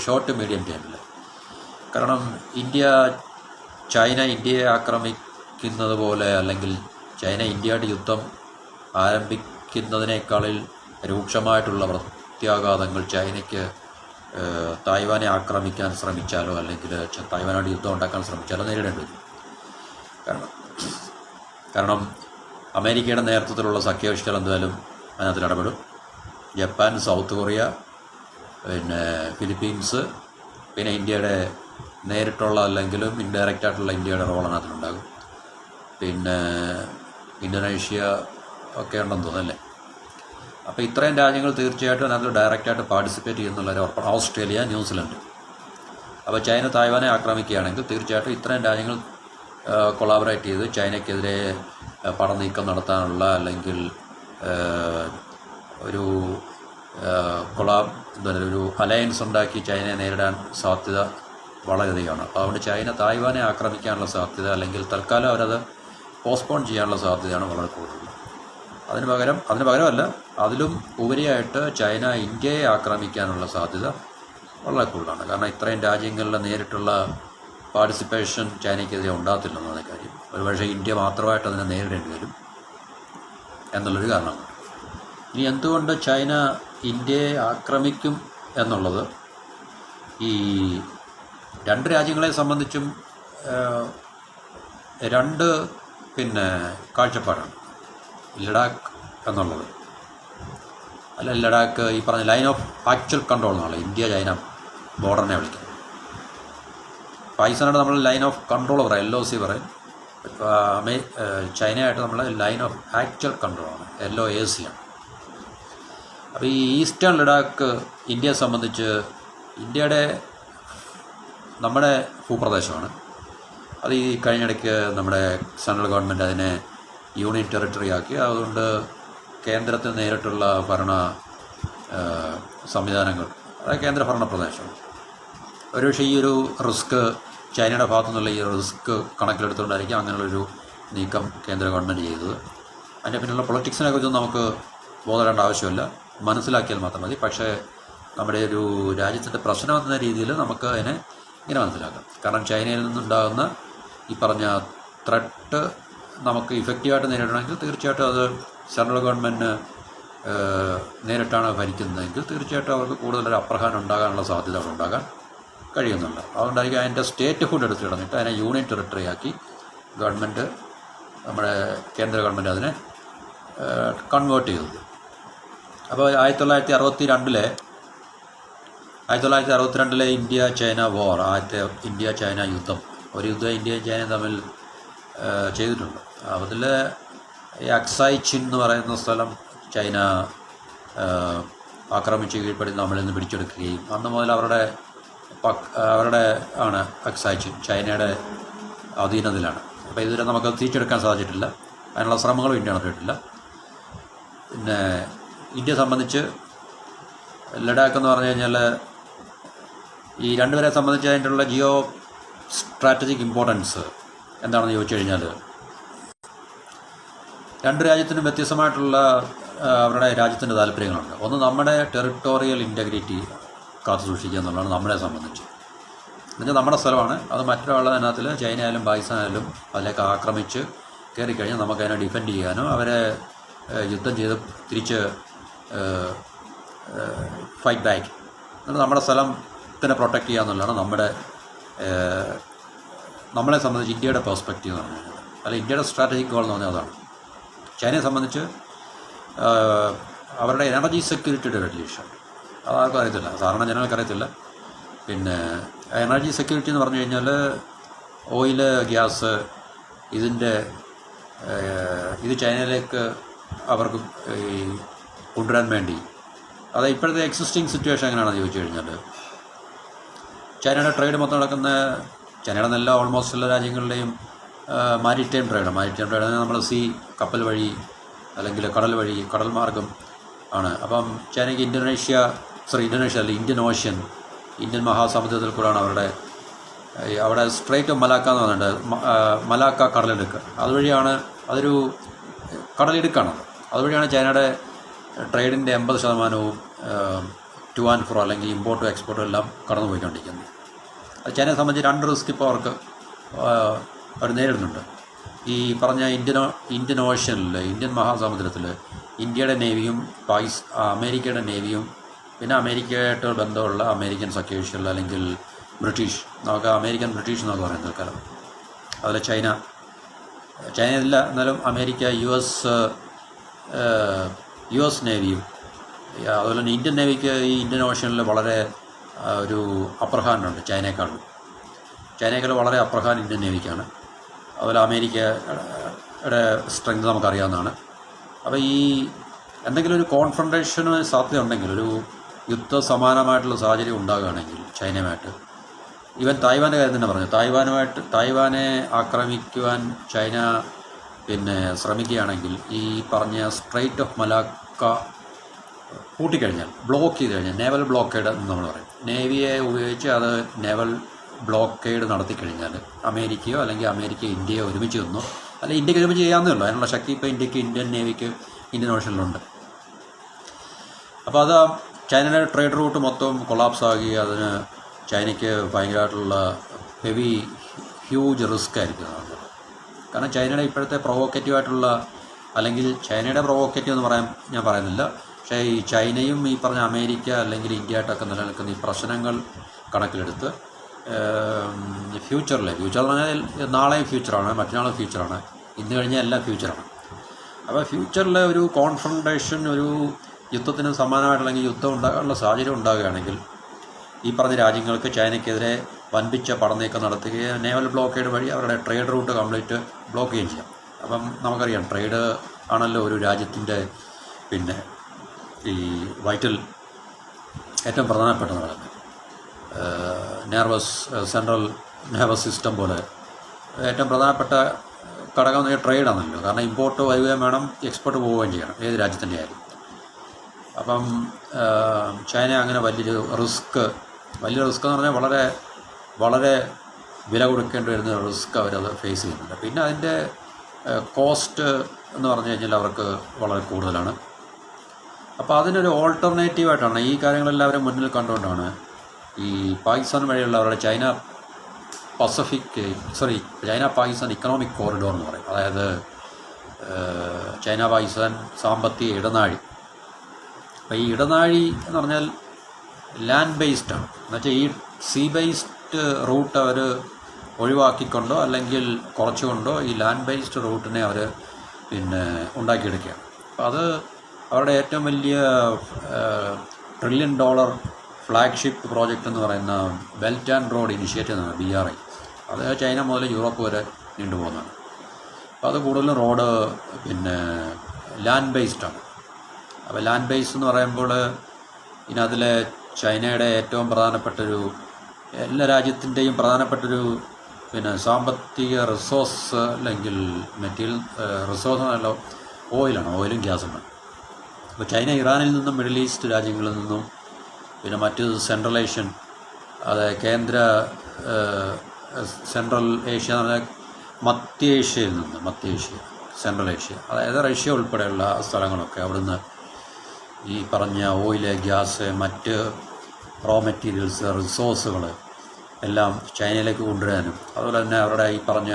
ഷോർട്ട് മീഡിയം ടൈമിൽ. കാരണം ചൈന ഇന്ത്യയെ ആക്രമിക്കുന്നത് പോലെ, അല്ലെങ്കിൽ ചൈന ഇന്ത്യയുടെ യുദ്ധം ആരംഭിക്കുന്നതിനേക്കാളിൽ രൂക്ഷമായിട്ടുള്ള പ്രത്യാഘാതങ്ങൾ ചൈനയ്ക്ക് തായ്വാനെ ആക്രമിക്കാൻ ശ്രമിച്ചാലോ അല്ലെങ്കിൽ തായ്വാനായിട്ട് യുദ്ധം ഉണ്ടാക്കാൻ ശ്രമിച്ചാലോ നേരിടേണ്ടി വരും. കാരണം അമേരിക്കയുടെ നേതൃത്വത്തിലുള്ള സഖ്യകക്ഷികൾ എന്തായാലും അതിനകത്തിൽ ഇടപെടും. ജപ്പാൻ, സൗത്ത് കൊറിയ, ഫിലിപ്പീൻസ്, പിന്നെ ഇന്ത്യയുടെ നേരിട്ടുള്ള അല്ലെങ്കിലും ഇൻഡയറക്റ്റായിട്ടുള്ള ഇന്ത്യയുടെ റോൾ അതിനുണ്ടാകും. പിന്നെ ഇന്തോനേഷ്യ ഒക്കെ ഉണ്ടെന്ന് തോന്നുന്നല്ലേ. അപ്പോൾ ഇത്രയും രാജ്യങ്ങൾ തീർച്ചയായിട്ടും അതിനകത്ത് ഡയറക്റ്റായിട്ട് പാർട്ടിസിപ്പേറ്റ് ചെയ്യുന്നുള്ളൊരു ഓസ്ട്രേലിയ, ന്യൂസിലൻഡ്. അപ്പോൾ ചൈന തായ്വാനെ ആക്രമിക്കുകയാണെങ്കിൽ തീർച്ചയായിട്ടും ഇത്രയും രാജ്യങ്ങൾ കൊളാബറേറ്റ് ചെയ്ത് ചൈനയ്ക്കെതിരെ പടനീക്കം നടത്താനുള്ള അല്ലെങ്കിൽ ഒരു ഒരു അലയൻസ് ഉണ്ടാക്കി ചൈനയെ നേരിടാൻ സാധ്യത വളരെയധികമാണ്. അപ്പോൾ അതുകൊണ്ട് ചൈന തായ്വാനെ ആക്രമിക്കാനുള്ള സാധ്യത അല്ലെങ്കിൽ തൽക്കാലം അവരത് പോസ്റ്റ്പോൺ ചെയ്യാനുള്ള സാധ്യതയാണ് വളരെ കൂടുതൽ. അതിന് പകരമല്ല, അതിലും ഉപരിയായിട്ട് ചൈന ഇന്ത്യയെ ആക്രമിക്കാനുള്ള സാധ്യത വളരെ കൂടുതലാണ്. കാരണം ഇത്രയും രാജ്യങ്ങളിലെ നേരിട്ടുള്ള പാർട്ടിസിപ്പേഷൻ ചൈനയ്ക്കെതിരെ ഉണ്ടാകത്തില്ലെന്നാണ് കാര്യം. ഒരുപക്ഷെ ഇന്ത്യ മാത്രമായിട്ട് അതിനെ നേരിടേണ്ടി വരും എന്നുള്ളൊരു കാരണമാണ്. ഇനി എന്തുകൊണ്ട് ചൈന ഇന്ത്യയെ ആക്രമിക്കും എന്നുള്ളത് ഈ രണ്ട് രാജ്യങ്ങളെ സംബന്ധിച്ചും രണ്ട് കാഴ്ചപ്പാടാണ്. ലഡാക്ക് എന്നുള്ളത് ലഡാക്ക് ഈ പറഞ്ഞ ലൈൻ ഓഫ് ആക്ച്വൽ കൺട്രോൾ എന്നുള്ള ഇന്ത്യ ചൈന ബോർഡറിനെ വിളിക്കുന്നത്. പാകിസ്ഥാനായിട്ട് നമ്മൾ ലൈൻ ഓഫ് കൺട്രോൾ പറയും, LOC പറയും. ചൈനയായിട്ട് നമ്മൾ ലൈൻ ഓഫ് ആക്ച്വൽ കൺട്രോളാണ്, LOAC ആണ്. അപ്പോൾ ഈ ഈസ്റ്റേൺ ലഡാക്ക് ഇന്ത്യയെ സംബന്ധിച്ച് നമ്മുടെ ഭൂപ്രദേശമാണ്. അത് ഈ കഴിഞ്ഞിടയ്ക്ക് നമ്മുടെ സെൻട്രൽ ഗവൺമെൻറ് അതിനെ യൂണിയൻ ടെറിട്ടറി ആക്കി. അതുകൊണ്ട് കേന്ദ്രത്തിന് നേരിട്ടുള്ള ഭരണ സംവിധാനങ്ങൾ, അതായത് കേന്ദ്രഭരണ പ്രദേശമാണ്. ഒരുപക്ഷെ ഈ ഒരു റിസ്ക് ചൈനയുടെ ഭാഗത്തു നിന്നുള്ള ഈ റിസ്ക് കണക്കിലെടുത്തുകൊണ്ടായിരിക്കും അങ്ങനെയുള്ളൊരു നീക്കം കേന്ദ്ര ഗവൺമെൻറ് ചെയ്തത്. അതിൻ്റെ പിന്നിലുള്ള പൊളിറ്റിക്സിനെ കുറിച്ചൊന്നും നമുക്ക് ബോധപ്പെടേണ്ട ആവശ്യമില്ല, മനസ്സിലാക്കിയാൽ മാത്രം മതി. പക്ഷേ നമ്മുടെ ഒരു രാജ്യത്തിൻ്റെ പ്രശ്നം എന്ന രീതിയിൽ നമുക്ക് അതിനെ ഇങ്ങനെ മനസ്സിലാക്കാം. കാരണം ചൈനയിൽ നിന്നുണ്ടാകുന്ന ഈ പറഞ്ഞ ത്രെട്ട് നമുക്ക് ഇഫക്റ്റീവായിട്ട് നേരിടണമെങ്കിൽ തീർച്ചയായിട്ടും അത് സെൻട്രൽ ഗവൺമെൻറ്റിന് നേരിട്ടാണ് ഭരിക്കുന്നതെങ്കിൽ തീർച്ചയായിട്ടും അവർക്ക് കൂടുതലൊരു അപ്രഹാരം ഉണ്ടാകാനുള്ള സാധ്യത അവിടെ ഉണ്ടാകാൻ കഴിയുന്നുണ്ട്. അതുകൊണ്ടായിരിക്കും അതിൻ്റെ സ്റ്റേറ്റ് ഹുഡ് എടുത്ത് കിടന്നിട്ട് അതിനെ യൂണിയൻ ടെറിട്ടറി ആക്കി ഗവൺമെൻറ്, നമ്മുടെ കേന്ദ്ര ഗവൺമെൻറ് അതിനെ കൺവേർട്ട് ചെയ്തത്. അപ്പോൾ 1962 ഇന്ത്യ ചൈന വാർ, ആദ്യത്തെ ഇന്ത്യ ചൈന യുദ്ധം, ഒരു യുദ്ധം ഇന്ത്യയും ചൈനയും തമ്മിൽ ചെയ്തിട്ടുണ്ട്. അതിൽ ഈ അക്സായ് ചിൻ എന്ന് പറയുന്ന സ്ഥലം ചൈന ആക്രമിച്ച് കീഴ്പ്പെടുത്തി നമ്മളിൽ നിന്ന് പിടിച്ചെടുക്കുകയും അന്ന് മുതൽ അവരുടെ ആണ് അക്സായ് ചിൻ ചൈനയുടെ അധീനതയിലാണ്. അപ്പോൾ ഇതുവരെ നമുക്ക് തിരിച്ചെടുക്കാൻ സാധിച്ചിട്ടില്ല, അതിനുള്ള ശ്രമങ്ങളും ഇന്ത്യ നടത്തിയിട്ടില്ല. പിന്നെ ഇന്ത്യയെ സംബന്ധിച്ച് ലഡാക്ക് എന്ന് പറഞ്ഞു കഴിഞ്ഞാൽ ഈ രണ്ടുപേരെ സംബന്ധിച്ച് അതിൻ്റെ ജിയോ സ്ട്രാറ്റജിക് ഇമ്പോർട്ടൻസ് എന്താണെന്ന് ചോദിച്ചു കഴിഞ്ഞാൽ രണ്ട് രാജ്യത്തിനും വ്യത്യസ്തമായിട്ടുള്ള അവരുടെ രാജ്യത്തിൻ്റെ താല്പര്യങ്ങളുണ്ട്. ഒന്ന് നമ്മുടെ ടെറിട്ടോറിയൽ ഇൻറ്റഗ്രിറ്റി കാത്തു സൂക്ഷിക്കുക എന്നുള്ളതാണ് നമ്മളെ സംബന്ധിച്ച്. എന്നുവെച്ചാൽ നമ്മുടെ സ്ഥലമാണ്, അത് മറ്റൊരാളുടെ അതിനകത്തിൽ ചൈനയായാലും പാകിസ്ഥാനായാലും അതിലേക്ക് ആക്രമിച്ച് കയറിക്കഴിഞ്ഞാൽ നമുക്കതിനെ ഡിഫെൻഡ് ചെയ്യാനോ അവരെ യുദ്ധം ചെയ്ത് തിരിച്ച് ഫൈറ്റ് ബാക്ക്, എന്നിട്ട് നമ്മുടെ സ്ഥലത്തിനെ പ്രൊട്ടക്റ്റ് ചെയ്യുക എന്നുള്ളതാണ് നമ്മളെ സംബന്ധിച്ച് ഇന്ത്യയുടെ പെർസ്പെക്റ്റീവ് എന്ന് പറഞ്ഞു കഴിഞ്ഞാൽ, അല്ല ഇന്ത്യയുടെ സ്ട്രാറ്റജിക് ഗോൾ എന്ന് പറഞ്ഞാൽ അതാണ്. ചൈനയെ സംബന്ധിച്ച് അവരുടെ എനർജി സെക്യൂരിറ്റിയുടെ വലിയ ഇഷ്യൂ, അതാർക്കും അറിയത്തില്ല, സാധാരണ ജനങ്ങൾക്ക് അറിയത്തില്ല. പിന്നെ എനർജി സെക്യൂരിറ്റി എന്ന് പറഞ്ഞു കഴിഞ്ഞാൽ ഓയില്, ഗ്യാസ്, ഇത് ചൈനയിലേക്ക് അവർക്ക് കൊണ്ടുവരാൻ വേണ്ടി, അത് ഇപ്പോഴത്തെ എക്സിസ്റ്റിംഗ് സിറ്റുവേഷൻ എങ്ങനെയാണെന്ന് ചോദിച്ചു കഴിഞ്ഞാൽ ചൈനയുടെ ട്രേഡ് മൊത്തം നടക്കുന്ന ചൈനയുടെ നല്ല ഓൾമോസ്റ്റ് എല്ലാ രാജ്യങ്ങളുടെയും മാരിടൈം ട്രേഡ് നമ്മൾ കപ്പൽ വഴി അല്ലെങ്കിൽ കടൽ വഴി, കടൽ മാർഗം ആണ്. അപ്പം ചൈനയ്ക്ക് ഇന്തോനേഷ്യ അല്ല ഇന്ത്യൻ ഓഷ്യൻ, ഇന്ത്യൻ മഹാസമുദ്രത്തിൽ കൂടെയാണ് അവിടെ സ്ട്രേറ്റ് ഓഫ് മലാക്ക എന്ന് പറഞ്ഞിട്ടുണ്ട്, മലാക്ക കടലിടുക്ക്, അതുവഴിയാണ്, അതൊരു കടലിടുക്കാണത്. അതുവഴിയാണ് ചൈനയുടെ ട്രേഡിൻ്റെ 80% ടു ആൻഡ് ഫ്രോ അല്ലെങ്കിൽ ഇമ്പോർട്ടും എക്സ്പോർട്ടും എല്ലാം കടന്നു പോയിക്കൊണ്ടിരിക്കുന്നത്. അത് ചൈനയെ സംബന്ധിച്ച് രണ്ട് റിസ്ക് ഇപ്പോൾ അവർ നേരിടുന്നുണ്ട്. ഈ പറഞ്ഞ ഇന്ത്യൻ ഓഷ്യനിൽ, ഇന്ത്യൻ മഹാസമുദ്രത്തിൽ ഇന്ത്യയുടെ നേവിയും അമേരിക്കയുടെ നേവിയും പിന്നെ അമേരിക്കയായിട്ട് ബന്ധമുള്ള അമേരിക്കൻ സഖ്യകക്ഷികൾ അല്ലെങ്കിൽ ബ്രിട്ടീഷ്, അമേരിക്കൻ ബ്രിട്ടീഷ് എന്നൊക്കെ പറയുന്നത് കാലം, അതുപോലെ ചൈനയില്ല എന്നാലും അമേരിക്ക, യു എസ് നേവിയും, അതുപോലെ തന്നെ ഇന്ത്യൻ നേവിക്ക് ഈ ഇന്ത്യൻ ഓഷ്യനിൽ വളരെ ഒരു അപ്രഹാരമുണ്ട് ചൈനയേക്കാൾ വളരെ അപ്രഹാരം ഇന്ത്യൻ നേവിക്കാണ്. അതുപോലെ സ്ട്രെങ്ത് നമുക്കറിയാവുന്നതാണ്. അപ്പോൾ ഈ എന്തെങ്കിലും ഒരു കോൺഫ്രണ്ടേഷന് സാധ്യതയുണ്ടെങ്കിൽ, ഒരു യുദ്ധ സമാനമായിട്ടുള്ള സാഹചര്യം ഉണ്ടാകുകയാണെങ്കിൽ ചൈനയുമായിട്ട്, ഈവൻ തായ്വാൻ്റെ കാര്യം തന്നെ പറഞ്ഞു, തായ്വാനെ ആക്രമിക്കുവാൻ ചൈന ശ്രമിക്കുകയാണെങ്കിൽ ഈ പറഞ്ഞ സ്ട്രെയിറ്റ് ഓഫ് മലാക്ക പൂട്ടിക്കഴിഞ്ഞാൽ, ബ്ലോക്ക് ചെയ്ത് കഴിഞ്ഞാൽ, നേവൽ ബ്ലോക്കേഡ് എന്ന് നമ്മൾ പറയും, നേവിയെ ഉപയോഗിച്ച് അത് നേവൽ ബ്ലോക്കേഡ് നടത്തിക്കഴിഞ്ഞാൽ അമേരിക്കയോ അല്ലെങ്കിൽ ഇന്ത്യയോ ഒരുമിച്ച് നിന്നോ, അല്ലെങ്കിൽ ഇന്ത്യക്ക് ഒരുമിച്ച് ചെയ്യാവുന്നേ ഉള്ളൂ. അതിനുള്ള ശക്തി ഇപ്പോൾ ഇന്ത്യൻ നേവിക്ക് ഇന്ത്യൻ ഓഷനിലുണ്ട്. അപ്പോൾ അത് ചൈനയുടെ ട്രേഡ് റൂട്ട് മൊത്തം കൊളാപ്സ് ആകുകയും അതിന് ചൈനയ്ക്ക് ഭയങ്കരമായിട്ടുള്ള ഹ്യൂജ് റിസ്ക് ആയിരിക്കും. കാരണം ചൈനയുടെ ഇപ്പോഴത്തെ പ്രൊവോക്കേറ്റീവായിട്ടുള്ള, അല്ലെങ്കിൽ ചൈനയുടെ പ്രൊവോക്കേറ്റീവ് എന്ന് ഞാൻ പറയുന്നില്ല, പക്ഷേ ഈ ചൈനയും ഈ പറഞ്ഞ അമേരിക്ക അല്ലെങ്കിൽ ഇന്ത്യ ആയിട്ടൊക്കെ നിലനിൽക്കുന്ന ഈ പ്രശ്നങ്ങൾ കണക്കിലെടുത്ത് ഫ്യൂച്ചർ എന്ന് പറഞ്ഞാൽ നാളെയും ഫ്യൂച്ചറാണ്, മറ്റന്നാളും ഫ്യൂച്ചറാണ്, ഇന്ന് കഴിഞ്ഞാൽ എല്ലാം ഫ്യൂച്ചറാണ്. അപ്പോൾ ഫ്യൂച്ചറിലെ ഒരു കോൺഫ്രണ്ടേഷൻ, ഒരു യുദ്ധത്തിന് സമാനമായിട്ടുള്ള യുദ്ധം ഉണ്ടാകാനുള്ള സാഹചര്യം ഉണ്ടാകുകയാണെങ്കിൽ ഈ പറഞ്ഞ രാജ്യങ്ങൾക്ക് ചൈനയ്ക്കെതിരെ വൻപിച്ച പടനീക്കം നടത്തുകയും നേവൽ ബ്ലോക്കേഡ് വഴി അവരുടെ ട്രേഡ് റൂട്ട് കംപ്ലീറ്റ് ബ്ലോക്ക് ചെയ്യുകയും ചെയ്യാം. അപ്പം നമുക്കറിയാം, ട്രേഡ് ആണല്ലോ ഒരു രാജ്യത്തിൻ്റെ ഈ വൈറ്റൽ ഏറ്റവും പ്രധാനപ്പെട്ടതെന്ന് പറയുന്നത്. സെൻട്രൽ നെർവസ് സിസ്റ്റം പോലെ ഏറ്റവും പ്രധാനപ്പെട്ട ഘടകം എന്ന് പറഞ്ഞാൽ ട്രേഡാണല്ലോ. കാരണം ഇമ്പോർട്ട് വരികയും വേണം, എക്സ്പോർട്ട് പോവുകയും ചെയ്യണം, ഏത് രാജ്യത്തിൻ്റെ ആയാലും. അപ്പം ചൈന അങ്ങനെ വലിയ റിസ്ക് എന്ന് പറഞ്ഞാൽ വളരെ വളരെ വില കൊടുക്കേണ്ടി വരുന്ന റിസ്ക് അവരത് ഫേസ് ചെയ്യുന്നുണ്ട്. പിന്നെ അതിൻ്റെ കോസ്റ്റ് എന്ന് പറഞ്ഞു കഴിഞ്ഞാൽ അവർക്ക് വളരെ കൂടുതലാണ്. അപ്പോൾ അതിനൊരു ഓൾട്ടർനേറ്റീവായിട്ടാണ് ഈ കാര്യങ്ങളെല്ലാം അവരെ മുന്നിൽ കണ്ടുകൊണ്ടാണ് ഈ പാകിസ്ഥാൻ വഴിയുള്ള അവരുടെ ചൈന പാകിസ്ഥാൻ ഇക്കണോമിക് കോറിഡോർ എന്ന് പറയും. അതായത് ചൈന പാകിസ്ഥാൻ സാമ്പത്തിക ഇടനാഴി. അപ്പോൾ ഈ ഇടനാഴി എന്ന് പറഞ്ഞാൽ ലാൻഡ് ബേസ്ഡാണ്. എന്നുവെച്ചാൽ ഈ സീ ബേസ്ഡ് റൂട്ട് അവർ ഒഴിവാക്കിക്കൊണ്ടോ അല്ലെങ്കിൽ കുറച്ചുകൊണ്ടോ ഈ ലാൻഡ് ബേസ്ഡ് റൂട്ടിനെ അവർ ഉണ്ടാക്കിയെടുക്കുകയാണ്. അപ്പോൾ അത് അവരുടെ ഏറ്റവും വലിയ $1 ട്രില്യൺ ഫ്ലാഗ്ഷിപ്പ് പ്രോജക്റ്റ് എന്ന് പറയുന്ന ബെൽറ്റ് ആൻഡ് റോഡ് ഇനിഷ്യേറ്റീവ് എന്നാണ് BRI. അത് ചൈന മുതൽ യൂറോപ്പ് വരെ നീണ്ടുപോകുന്നതാണ്. അപ്പോൾ അത് കൂടുതലും റോഡ് ലാൻഡ് ബേസ്ഡാണ്. അപ്പോൾ ലാൻഡ് ബേസ് എന്ന് പറയുമ്പോൾ ഇതിനതിലെ ചൈനയുടെ ഏറ്റവും പ്രധാനപ്പെട്ടൊരു, എല്ലാ രാജ്യത്തിൻ്റെയും പ്രധാനപ്പെട്ടൊരു സാമ്പത്തിക റിസോഴ്സ് അല്ലെങ്കിൽ മെറ്റീരിയൽ റിസോഴ്സ് എന്നല്ല, ഓയിലും ഗ്യാസുമാണ്. അപ്പോൾ ചൈന ഇറാനിൽ നിന്നും മിഡിൽ ഈസ്റ്റ് രാജ്യങ്ങളിൽ നിന്നും മറ്റ് സെൻട്രൽ ഏഷ്യൻ, കേന്ദ്ര സെൻട്രൽ ഏഷ്യ എന്ന് പറഞ്ഞാൽ മധ്യേഷ്യയിൽ നിന്ന് സെൻട്രൽ ഏഷ്യ, അതായത് റഷ്യ ഉൾപ്പെടെയുള്ള സ്ഥലങ്ങളൊക്കെ അവിടുന്ന് ഈ പറഞ്ഞ ഓയില്, ഗ്യാസ്, മറ്റ് റോ മെറ്റീരിയൽസ്, റിസോഴ്സുകൾ എല്ലാം ചൈനയിലേക്ക് കൊണ്ടുവരാനും അതുപോലെ തന്നെ അവരുടെ ഈ പറഞ്ഞ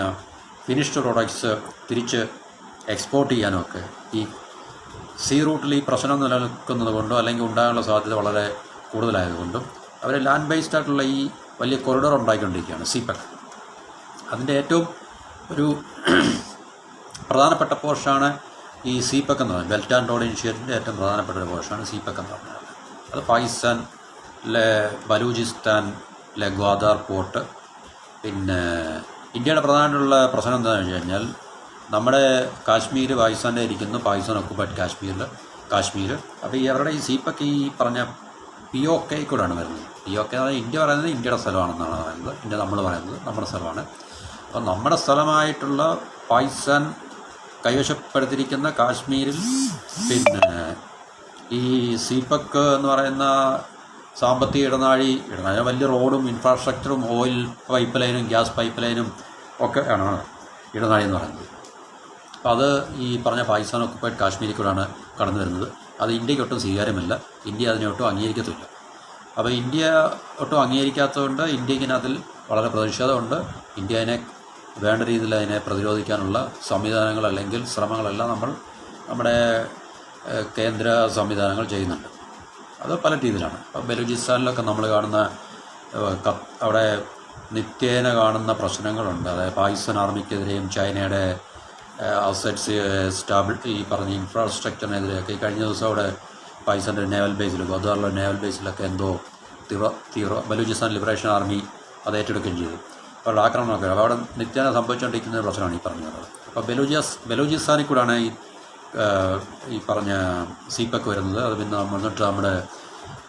ഫിനിഷ്ഡ് പ്രോഡക്ട്സ് തിരിച്ച് എക്സ്പോർട്ട് ചെയ്യാനും ഒക്കെ ഈ സീ റൂട്ടിൽ ഈ പ്രശ്നം നിലനിൽക്കുന്നത് കൊണ്ടോ അല്ലെങ്കിൽ ഉണ്ടാകാനുള്ള സാധ്യത വളരെ കൂടുതലായതുകൊണ്ടും അവർ ലാൻഡ് ബേസ്ഡ് ആയിട്ടുള്ള ഈ വലിയ കൊറിഡോർ ഉണ്ടാക്കിക്കൊണ്ടിരിക്കുകയാണ്, CPEC. അതിൻ്റെ ഏറ്റവും ഒരു പ്രധാനപ്പെട്ട പോർഷനാണ് ഈ CPEC എന്ന് പറയുന്നത്. ബെൽറ്റ് ആൻഡ് റോഡ് ഇനിഷ്യേറ്റീവിൻ്റെ ഏറ്റവും പ്രധാനപ്പെട്ട ഒരു പോർഷനാണ് CPEC എന്ന് പറയുന്നത്. അത് പാകിസ്ഥാനിലെ ബലൂചിസ്ഥാനിലെ ഗ്വാദാർ പോർട്ട്. ഇന്ത്യയുടെ പ്രധാനമായിട്ടുള്ള പ്രശ്നം എന്താണെന്ന് വെച്ച് കഴിഞ്ഞാൽ, നമ്മുടെ കാശ്മീർ പാകിസ്ഥാൻ്റെ ഇരിക്കുന്നു, പാകിസ്ഥാൻ ഒക്കുപൈഡ് കാശ്മീർ. അപ്പോൾ അവരുടെ ഈ CPEC ഈ പറഞ്ഞ POK കൂടെയാണ് വരുന്നത്. POK എന്ന് പറഞ്ഞാൽ ഇന്ത്യ പറയുന്നത് ഇന്ത്യയുടെ സ്ഥലമാണെന്നാണ് പറയുന്നത്, നമ്മൾ പറയുന്നത് നമ്മുടെ സ്ഥലമാണ്. അപ്പോൾ നമ്മുടെ സ്ഥലമായിട്ടുള്ള പാകിസ്ഥാൻ കൈവശപ്പെടുത്തിയിരിക്കുന്ന കാശ്മീരിൽ ഈ CPEC എന്ന് പറയുന്ന സാമ്പത്തിക ഇടനാഴി വലിയ റോഡും ഇൻഫ്രാസ്ട്രക്ചറും ഓയിൽ പൈപ്പ് ലൈനും ഗ്യാസ് പൈപ്പ് ലൈനും ഒക്കെ ആണ് ഇടനാഴി എന്ന് പറയുന്നത്. അപ്പോൾ അത് ഈ പറഞ്ഞ പാകിസ്ഥാൻ ഒക്കുപൈഡ് കാശ്മീരിൽ കൂടെയാണ് കടന്നു വരുന്നത്. അത് ഇന്ത്യക്ക് ഒട്ടും സ്വീകാര്യമല്ല, ഇന്ത്യ അതിനെ ഒട്ടും അംഗീകരിക്കത്തില്ല. അപ്പോൾ ഇന്ത്യ ഒട്ടും അംഗീകരിക്കാത്തതുകൊണ്ട് ഇന്ത്യക്ക് അതിൽ വളരെ പ്രതിഷേധമുണ്ട്. ഇന്ത്യ അതിനെ വേണ്ട രീതിയിൽ അതിനെ പ്രതിരോധിക്കാനുള്ള സംവിധാനങ്ങൾ അല്ലെങ്കിൽ ശ്രമങ്ങളെല്ലാം നമ്മുടെ കേന്ദ്ര സംവിധാനങ്ങൾ ചെയ്യുന്നുണ്ട്. അത് പല രീതിയിലാണ്. ഇപ്പോൾ ബലൂചിസ്ഥാനിലൊക്കെ നമ്മൾ കാണുന്ന അവിടെ നിത്യേന കാണുന്ന പ്രശ്നങ്ങളുണ്ട്. അതായത് പാകിസ്ഥാൻ ആർമിക്കെതിരെയും ചൈനയുടെ അസറ്റ്സ് ഈ പറഞ്ഞ ഇൻഫ്രാസ്ട്രക്ചറിനെതിരെയൊക്കെ ഈ കഴിഞ്ഞ ദിവസം അവിടെ പാകിസ്ഥാൻ്റെ നേവൽ ബേസിൽ, ഗോദ്വാറിലെ നേവൽ ബേസിലൊക്കെ എന്തോ ബലൂചിസ്ഥാൻ ലിബറേഷൻ ആർമി അത് ഏറ്റെടുക്കുകയും ചെയ്തു. അവരുടെ ആക്രമണമൊക്കെ അവിടെ നിത്യേന സംഭവിച്ചുകൊണ്ടിരിക്കുന്ന പ്രശ്നമാണ് ഈ പറഞ്ഞത്. അപ്പോൾ ബലൂചിസ്ഥാനിൽ കൂടെയാണ് ഈ പറഞ്ഞ സീപെക്ക് വരുന്നത്. അത് പിന്നെ വന്നിട്ട് നമ്മുടെ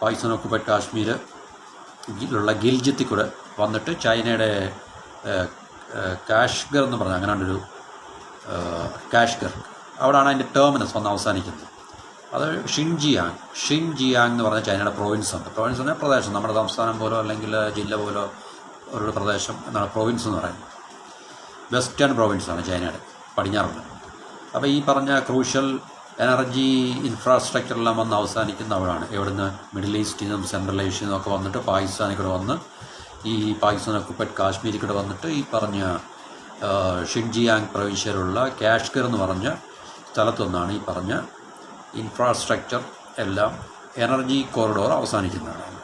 പാകിസ്ഥാൻ ഓക്കുപൈഡ് കാശ്മീരിലുള്ള ഗിൽജിത്തിൽ കൂടെ വന്നിട്ട് ചൈനയുടെ കാഷ്ഗർ എന്ന് പറഞ്ഞാൽ അങ്ങനെയുള്ളൊരു കാഷ്ഗർ, അവിടെയാണ് അതിൻ്റെ ടെർമിനസ് വന്ന് അവസാനിക്കുന്നത്. അത് ഷിൻജിയാങ് എന്ന് പറഞ്ഞ ചൈനയുടെ പ്രോവിൻസ് ഉണ്ട്. പ്രോവിൻസ് പറഞ്ഞാൽ പ്രദേശം, നമ്മുടെ സംസ്ഥാനം പോലോ അല്ലെങ്കിൽ ജില്ല പോലോ ഒരു പ്രദേശം എന്നാണ് പ്രോവിൻസ് എന്ന് പറയുന്നത്. വെസ്റ്റേൺ പ്രോവിൻസാണ് ചൈനയുടെ പടിഞ്ഞാറുണ്ട്. അപ്പോൾ ഈ പറഞ്ഞ ക്രൂഷ്യൽ എനർജി ഇൻഫ്രാസ്ട്രക്ചറെല്ലാം വന്ന് അവസാനിക്കുന്ന അവിടെയാണ്. എവിടുന്ന് മിഡിൽ ഈസ്റ്റിൽ നിന്നും സെൻട്രൽ ഏഷ്യയിൽ നിന്നൊക്കെ വന്നിട്ട് പാകിസ്ഥാനിൽ കൂടെ വന്ന് ഈ പാകിസ്ഥാൻ ഓക്കുപൈഡ് കാശ്മീരിൽ കൂടെ വന്നിട്ട് ഈ പറഞ്ഞ ഷിൻജിയാങ് പ്രവിശ്യയിലുള്ള കാഷ്ഗർ എന്ന് പറഞ്ഞ സ്ഥലത്തൊന്നാണ് ഈ പറഞ്ഞ ഇൻഫ്രാസ്ട്രക്ചർ എല്ലാം എനർജി കോറിഡോർ അവസാനിക്കുന്നതാണ്.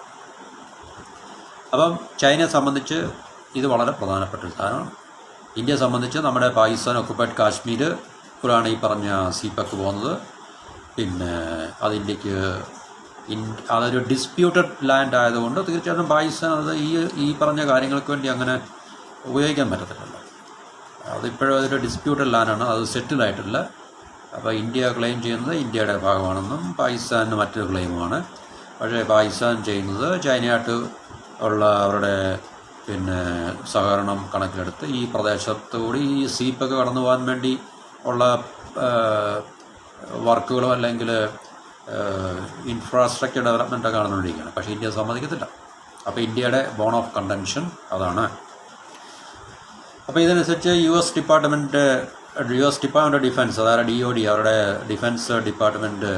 അപ്പം ചൈനയെ സംബന്ധിച്ച് ഇത് വളരെ പ്രധാനപ്പെട്ട ഒരു സാധനമാണ്. ഇന്ത്യയെ സംബന്ധിച്ച് നമ്മുടെ പാകിസ്ഥാൻ ഓക്കുപൈഡ് കാശ്മീർ കൂടാണ് ഈ പറഞ്ഞ സീപെക്ക് പോകുന്നത്. പിന്നെ അത് ഇന്ത്യക്ക് അതൊരു ഡിസ്പ്യൂട്ടഡ് ലാൻഡ് ആയതുകൊണ്ട് തീർച്ചയായിട്ടും പാകിസ്ഥാൻ അത് ഈ പറഞ്ഞ കാര്യങ്ങൾക്ക് വേണ്ടി അങ്ങനെ ഉപയോഗിക്കാൻ പറ്റത്തില്ലല്ലോ. അതിപ്പോഴും അതൊരു ഡിസ്പ്യൂട്ടഡ് ലാൻഡാണ്, അത് സെറ്റിലായിട്ടില്ല. അപ്പോൾ ഇന്ത്യ ക്ലെയിം ചെയ്യുന്നത് ഇന്ത്യയുടെ ഭാഗമാണെന്നും പാകിസ്ഥാനിന് മറ്റൊരു ക്ലെയിമുമാണ്. പക്ഷേ പാകിസ്ഥാൻ ചെയ്യുന്നത് ചൈനയായിട്ട് ഉള്ള അവരുടെ പിന്നെ സഹകരണം കണക്കിലെടുത്ത് ഈ പ്രദേശത്തുകൂടി ഈ സീപെക്ക് കടന്നു പോകാൻ വേണ്ടി ഉള്ള വർക്കുകളോ അല്ലെങ്കിൽ ഇൻഫ്രാസ്ട്രക്ചർ ഡെവലപ്മെൻറ്റൊക്കെ നടന്നുകൊണ്ടിരിക്കുകയാണ്. പക്ഷേ ഇന്ത്യ സമ്മതിക്കത്തില്ല. അപ്പോൾ ഇന്ത്യയുടെ ബോൺ ഓഫ് കണ്ടൻഷൻ അതാണ്. അപ്പോൾ ഇതിനനുസരിച്ച് U S department of defence, അതായത് DOD, അവരുടെ ഡിഫൻസ് ഡിപ്പാർട്ട്മെൻറ്റ്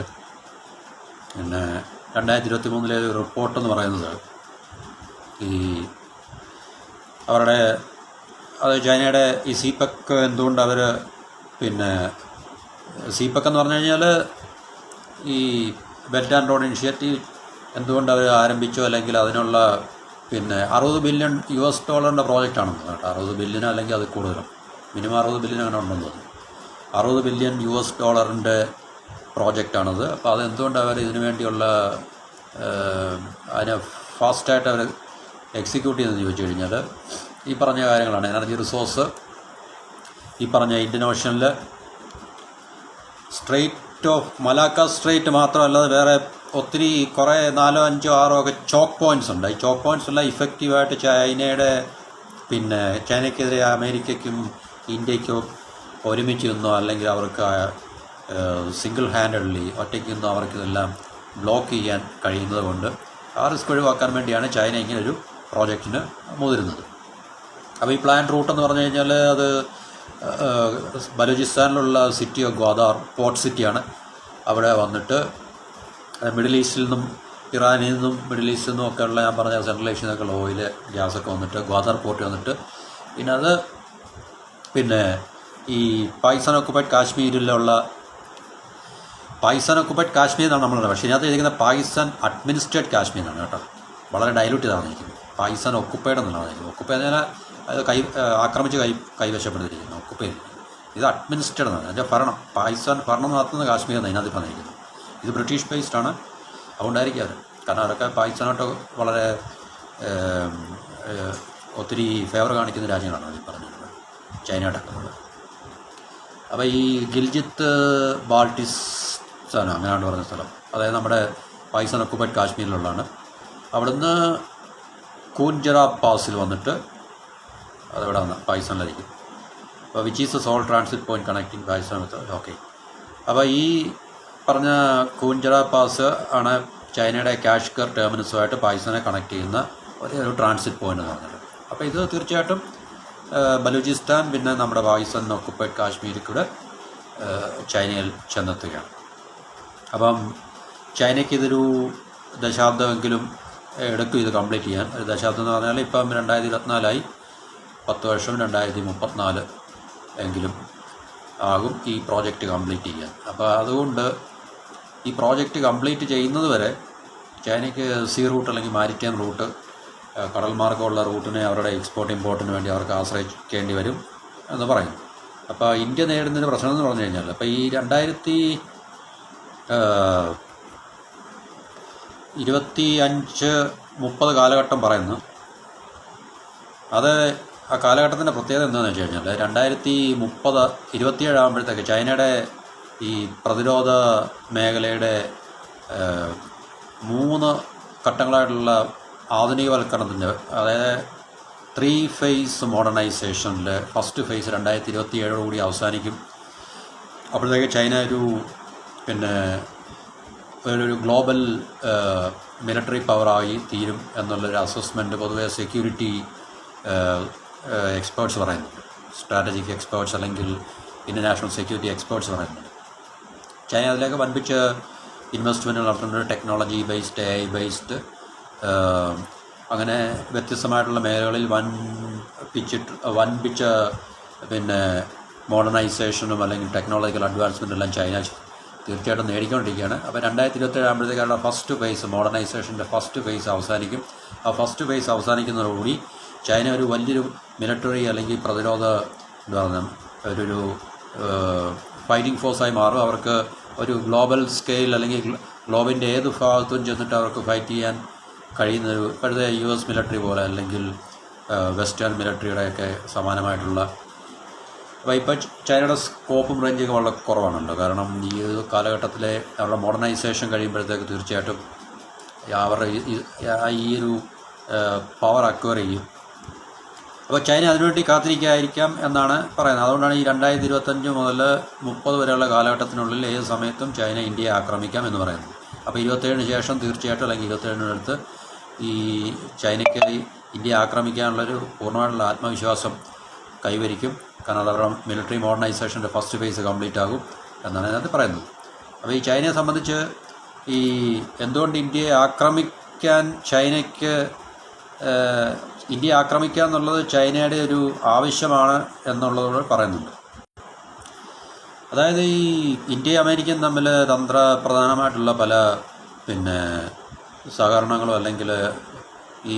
പിന്നെ 2023 ഒരു റിപ്പോർട്ടെന്ന് പറയുന്നത് ഈ അവരുടെ അത് ചൈനയുടെ ഈ സീപെക്ക് എന്തുകൊണ്ട് അവർ പിന്നെ സീപെക്ക് എന്ന് പറഞ്ഞു കഴിഞ്ഞാൽ ഈ ബെൽറ്റ് ആൻഡ് റോഡ് ഇനിഷ്യേറ്റീവ് എന്തുകൊണ്ട് അവർ ആരംഭിച്ചു, അല്ലെങ്കിൽ അതിനുള്ള പിന്നെ $60 ബില്യൺ പ്രോജക്റ്റാണെന്ന് കേട്ടോ. 60 ബില്യൺ അല്ലെങ്കിൽ അത് കൂടുതലും, മിനിമം 60 ബില്യൺ അങ്ങനെ ഉണ്ടെന്ന് തോന്നുന്നു. $60 ബില്യൺ പ്രോജക്റ്റാണത്. അപ്പോൾ അതെന്തുകൊണ്ട് അവർ ഇതിനു വേണ്ടിയുള്ള അതിനെ ഫാസ്റ്റായിട്ട് അവർ എക്സിക്യൂട്ട് ചെയ്തെന്ന് ചോദിച്ചു കഴിഞ്ഞാൽ ഈ പറഞ്ഞ കാര്യങ്ങളാണ്. എനർജി റിസോഴ്സ്, ഈ പറഞ്ഞ ഇന്ത്യൻ ഓഷ്യനിൽ സ്ട്രെയിറ്റ് ഓഫ് മലാക്ക സ്ട്രെയിറ്റ് മാത്രമല്ലാതെ വേറെ ഒത്തിരി കുറേ 4, 5, 6 ഒക്കെ ചോക്ക് പോയിൻറ്റ്സ് ഉണ്ട്. ഈ ചോക്ക് പോയിൻറ്റ്സ് എല്ലാം ഇഫക്റ്റീവായിട്ട് ചൈനയുടെ പിന്നെ ചൈനയ്ക്കെതിരെ അമേരിക്കയ്ക്കും ഇന്ത്യയ്ക്കും ഒരുമിച്ച് നിന്നോ അല്ലെങ്കിൽ അവർക്ക് സിംഗിൾ ഹാൻഡഡ്ലി ഒറ്റയ്ക്ക് നിന്നോ അവർക്കിതെല്ലാം ബ്ലോക്ക് ചെയ്യാൻ കഴിയുന്നത് കൊണ്ട് ആ റിസ്ക് ഒഴിവാക്കാൻ വേണ്ടിയാണ് ചൈന ഇങ്ങനൊരു പ്രോജക്റ്റിന് മുതിരുന്നത്. അപ്പോൾ ഈ പ്ലാൻ റൂട്ട് എന്ന് പറഞ്ഞു കഴിഞ്ഞാൽ അത് ബലൂചിസ്ഥാനിലുള്ള സിറ്റി ഓഫ് ഗ്വാദാർ പോർട്ട് സിറ്റിയാണ്. അവിടെ വന്നിട്ട് മിഡിൽ ഈസ്റ്റിൽ നിന്നും ഇറാനിൽ നിന്നും മിഡിൽ ഈസ്റ്റിൽ നിന്നും ഒക്കെ ഉള്ള ഞാൻ പറഞ്ഞ സെൻട്രൽ ഏഷ്യയിൽ നിന്നൊക്കെയുള്ള ഓയിൽ ഗ്യാസൊക്കെ വന്നിട്ട് ഗ്വാദാർ പോർട്ടിൽ വന്നിട്ട് പിന്നെ അത് പിന്നെ ഈ പാകിസ്ഥാൻ ഓക്കുപൈഡ് കാശ്മീരിലുള്ള പാകിസ്ഥാൻ ഓക്കുപൈഡ് കാശ്മീർ എന്നാണ് നമ്മൾ, പക്ഷേ ഇതിനകത്ത് എഴുതിയിരിക്കുന്നത് പാകിസ്ഥാൻ അഡ്മിനിസ്ട്രേറ്റ് കാശ്മീർ എന്നാണ് കേട്ടോ. വളരെ ഡൈലൂട്ട് ചെയ്താണ് ഇരിക്കുന്നത്. പാകിസ്ഥാൻ ഓക്കുപ്പൈഡ് എന്നുള്ളതാണ് ഇരിക്കുന്നത്. ഓക്കുപ്പൈഡ് എന്ന് പറഞ്ഞാൽ അത് ആക്രമിച്ച് കൈവശപ്പെടുത്തിയിരിക്കുന്നു. ഓക്കുപ്പൈഡ് ഇത് അഡ്മിനിസ്ട്രേറ്റ് എന്നാണ്, അതിൻ്റെ ഭരണം, പാകിസ്ഥാൻ ഭരണം നടത്തുന്ന കാശ്മീർ എന്നാണ് ഇതിനകത്ത് പറഞ്ഞിരിക്കുന്നത്. ഇത് ബ്രിട്ടീഷ് ബേസ്ഡ് ആണ്, അതുകൊണ്ടായിരിക്കും അവർ, കാരണം അവരൊക്കെ പാകിസ്ഥാനോട്ട് വളരെ ഒത്തിരി ഫേവർ കാണിക്കുന്ന രാജ്യങ്ങളാണ് ഈ പറഞ്ഞിട്ടുള്ളത്, ചൈനയോടൊക്കെ. അപ്പോൾ ഈ ഗിൽജിത്ത് ബാൾട്ടിസ്ഥാൻ അങ്ങനെയാണ് പറഞ്ഞ സ്ഥലം, അതായത് നമ്മുടെ പാകിസ്ഥാൻ ഓക്കുപൈഡ് കാശ്മീരിലുള്ളതാണ്. അവിടുന്ന് കൂൻജറ പാസിൽ വന്നിട്ട് അതെവിടെ വന്ന് പാകിസ്ഥാനിലായിരിക്കും. അപ്പോൾ which is a sole transit point connecting Pakistan with okay. അപ്പോൾ ഈ പറഞ്ഞ കൂൻജറ പാസ് ആണ് ചൈനയുടെ കാഷ്ഗർ ടെർമിനസുമായിട്ട് പാകിസ്ഥാനെ കണക്ട് ചെയ്യുന്ന ഒരു ട്രാൻസിറ്റ് പോയിൻ്റ് എന്ന് പറഞ്ഞിട്ട്. അപ്പോൾ ഇത് തീർച്ചയായിട്ടും ബലൂചിസ്ഥാൻ പിന്നെ നമ്മുടെ പാകിസ്ഥാൻ ഓക്കുപൈഡ് കാശ്മീരിൽ കൂടെ ചൈനയിൽ ചെന്നെത്തുകയാണ്. അപ്പം ചൈനയ്ക്ക് ഇതൊരു ദശാബ്ദമെങ്കിലും എടുക്കും ഇത് കംപ്ലീറ്റ് ചെയ്യാൻ. ഒരു ദശാബ്ദം എന്ന് പറഞ്ഞാൽ ഇപ്പം 2024 10 വർഷം 2034 എങ്കിലും ആകും ഈ പ്രോജക്റ്റ് കംപ്ലീറ്റ് ചെയ്യാൻ. അപ്പോൾ അതുകൊണ്ട് ഈ പ്രോജക്റ്റ് കംപ്ലീറ്റ് ചെയ്യുന്നത് വരെ ചൈനയ്ക്ക് സീ റൂട്ട് അല്ലെങ്കിൽ മാരിടൈം റൂട്ട്, കടൽ മാർഗമുള്ള റൂട്ടിനെ അവരുടെ എക്സ്പോർട്ട് ഇമ്പോർട്ടിന് വേണ്ടി അവർക്ക് ആശ്രയിക്കേണ്ടി വരും എന്ന് പറയും. അപ്പോൾ ഇന്ത്യ നേരിടുന്നൊരു പ്രശ്നം എന്ന് പറഞ്ഞു കഴിഞ്ഞാൽ, അപ്പോൾ ഈ 2025-30 കാലഘട്ടം പറയുന്നു, അത് ആ കാലഘട്ടത്തിൻ്റെ പ്രത്യേകത എന്താണെന്ന് വെച്ച് കഴിഞ്ഞാൽ 2027 ആകുമ്പോഴത്തേക്ക് ചൈനയുടെ ഈ പ്രതിരോധ മേഖലയുടെ 3 ഘട്ടങ്ങളായിട്ടുള്ള ആധുനികവൽക്കരണത്തിൻ്റെ, അതായത് 3 ഫേസ് മോഡേണൈസേഷനിൽ ഫസ്റ്റ് ഫേസ് 2027 കൂടി അവസാനിക്കും. അപ്പോഴത്തേക്ക് ചൈന ഒരു ഗ്ലോബൽ മിലിറ്ററി പവറായി തീരും എന്നുള്ളൊരു അസസ്മെൻറ്റ് പൊതുവെ സെക്യൂരിറ്റി എക്സ്പേർട്സ് പറയുന്നുണ്ട്. സ്ട്രാറ്റജിക് എക്സ്പേർട്സ് അല്ലെങ്കിൽ ഇൻ്റർനാഷണൽ സെക്യൂരിറ്റി എക്സ്പേർട്സ് പറയുന്നുണ്ട്. ചൈന അതിലേക്ക് വൻപിച്ച ഇൻവെസ്റ്റ്മെൻറ്റ് നടത്തുന്നുണ്ട്. ടെക്നോളജി ബേസ്ഡ്, AI ബേസ്ഡ്, അങ്ങനെ വ്യത്യസ്തമായിട്ടുള്ള മേഖലകളിൽ വൻപിച്ച മോഡേണൈസേഷനും അല്ലെങ്കിൽ ടെക്നോളജിക്കൽ അഡ്വാൻസ്മെൻറ്റും എല്ലാം ചൈന തീർച്ചയായിട്ടും നേടിക്കൊണ്ടിരിക്കുകയാണ്. അപ്പോൾ 2027 ആകുമ്പോഴത്തേക്കാണ് ഫസ്റ്റ് ഫേസ് മോഡേണൈസേഷൻ്റെ ഫസ്റ്റ് ഫേസ് അവസാനിക്കും. ആ ഫസ്റ്റ് ഫേസ് അവസാനിക്കുന്നതോടുകൂടി ചൈന ഒരു വലിയൊരു മിലിറ്ററി അല്ലെങ്കിൽ പ്രതിരോധ ഒരു ഫൈറ്റിംഗ് ഫോഴ്സായി മാറും. അവർക്ക് ഒരു ഗ്ലോബൽ സ്കെയിൽ അല്ലെങ്കിൽ ഗ്ലോബിൻ്റെ ഏത് ഭാഗത്തും ചെന്നിട്ട് അവർക്ക് ഫൈറ്റ് ചെയ്യാൻ കഴിയുന്നൊരു ഇപ്പോഴത്തെ US മിലിറ്ററി പോലെ അല്ലെങ്കിൽ വെസ്റ്റേൺ മിലിറ്ററിയുടെയൊക്കെ സമാനമായിട്ടുള്ള. അപ്പോൾ ഇപ്പോൾ ചൈനയുടെ സ്കോപ്പും റേഞ്ചൊക്കെ വളരെ കുറവാണല്ലോ. കാരണം ഈ ഒരു കാലഘട്ടത്തിലെ അവരുടെ മോഡേണൈസേഷൻ കഴിയുമ്പോഴത്തേക്ക് തീർച്ചയായിട്ടും അവരുടെ ഈ ഒരു പവർ അക്വയർ ചെയ്യും. അപ്പോൾ ചൈന അതിനുവേണ്ടി കാത്തിരിക്കാതിരിക്കാം എന്നാണ് പറയുന്നത്. അതുകൊണ്ടാണ് ഈ 2025 മുതൽ 30 വരെയുള്ള കാലഘട്ടത്തിനുള്ളിൽ ഏത് സമയത്തും ചൈന ഇന്ത്യയെ ആക്രമിക്കാം എന്ന് പറയുന്നത്. അപ്പോൾ 27 ശേഷം തീർച്ചയായിട്ടും അല്ലെങ്കിൽ 27 ഈ ചൈനയ്ക്ക് ഇന്ത്യയെ ആക്രമിക്കാനുള്ളൊരു പൂർണ്ണമായിട്ടുള്ള ആത്മവിശ്വാസം കൈവരിക്കും. കാരണം അത് അവരുടെ മിലിറ്ററി മോഡേണൈസേഷൻ്റെ ഫസ്റ്റ് ഫേസ് കംപ്ലീറ്റ് ആകും എന്നാണ് അതിനകത്ത് പറയുന്നത്. അപ്പോൾ ഈ ചൈനയെ സംബന്ധിച്ച് ഈ എന്തുകൊണ്ട് ഇന്ത്യയെ ആക്രമിക്കാൻ ഇന്ത്യയെ ആക്രമിക്കുക എന്നുള്ളത് ചൈനയുടെ ഒരു ആവശ്യമാണ് എന്നുള്ളതോട് പറയുന്നുണ്ട്. അതായത് ഈ ഇന്ത്യയും അമേരിക്കയും തമ്മിൽ തന്ത്രപ്രധാനമായിട്ടുള്ള പല സഹകരണങ്ങളും അല്ലെങ്കിൽ ഈ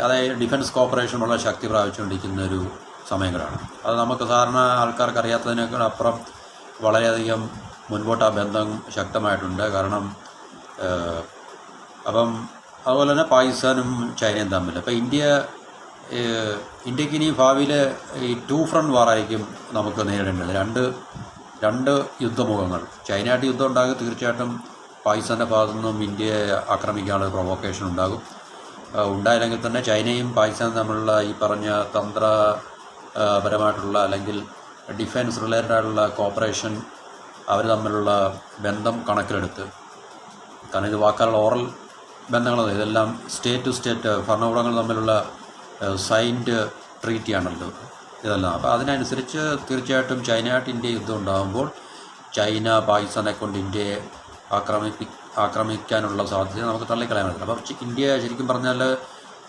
അതായത് ഡിഫൻസ് കോർപ്പറേഷൻ വളരെ ശക്തി പ്രാപിച്ചുകൊണ്ടിരിക്കുന്ന ഒരു സമയങ്ങളാണ്. അത് നമുക്ക് സാധാരണ ആൾക്കാർക്ക് അറിയാത്തതിനേക്കാൾ അപ്പുറം വളരെയധികം മുൻപോട്ട് ആ ബന്ധം ശക്തമായിട്ടുണ്ട്. കാരണം അപ്പം അതുപോലെ തന്നെ പാകിസ്ഥാനും ചൈനയും തമ്മിൽ അപ്പോൾ ഇന്ത്യക്ക് ഇനി ഭാവിയിൽ ഈ 2 ഫ്രണ്ട് വാറായിരിക്കും നമുക്ക് നേരിടേണ്ടത്. രണ്ട് യുദ്ധമുഖങ്ങൾ. ചൈനയായിട്ട് യുദ്ധം ഉണ്ടാകും, തീർച്ചയായിട്ടും പാകിസ്ഥാൻ്റെ ഭാഗത്തു നിന്നും ഇന്ത്യയെ ആക്രമിക്കാനുള്ള പ്രൊവോക്കേഷൻ ഉണ്ടായില്ലെങ്കിൽ തന്നെ ചൈനയും പാകിസ്ഥാനും തമ്മിലുള്ള ഈ പറഞ്ഞ തന്ത്രപരമായിട്ടുള്ള അല്ലെങ്കിൽ ഡിഫൻസ് റിലേറ്റഡ് ആയിട്ടുള്ള കോപ്പറേഷൻ അവർ തമ്മിലുള്ള ബന്ധം കണക്കിലെടുത്ത്, കാരണം ഇത് വാക്കാലുള്ള ഓറൽ ബന്ധങ്ങളത് ഇതെല്ലാം സ്റ്റേറ്റ് ടു സ്റ്റേറ്റ് ഭരണകൂടങ്ങൾ തമ്മിലുള്ള സൈൻഡ് ട്രീറ്റിയാണല്ലോ ഇതെല്ലാം. അപ്പോൾ അതിനനുസരിച്ച് തീർച്ചയായിട്ടും ചൈനയായിട്ട് ഇന്ത്യ യുദ്ധം ഉണ്ടാകുമ്പോൾ ചൈന പാകിസ്ഥാനെ കൊണ്ട് ഇന്ത്യയെ ആക്രമിക്കാനുള്ള സാധ്യത നമുക്ക് തള്ളിക്കളയാൻ പറ്റില്ല. അപ്പോൾ ഇന്ത്യ ശരിക്കും പറഞ്ഞാൽ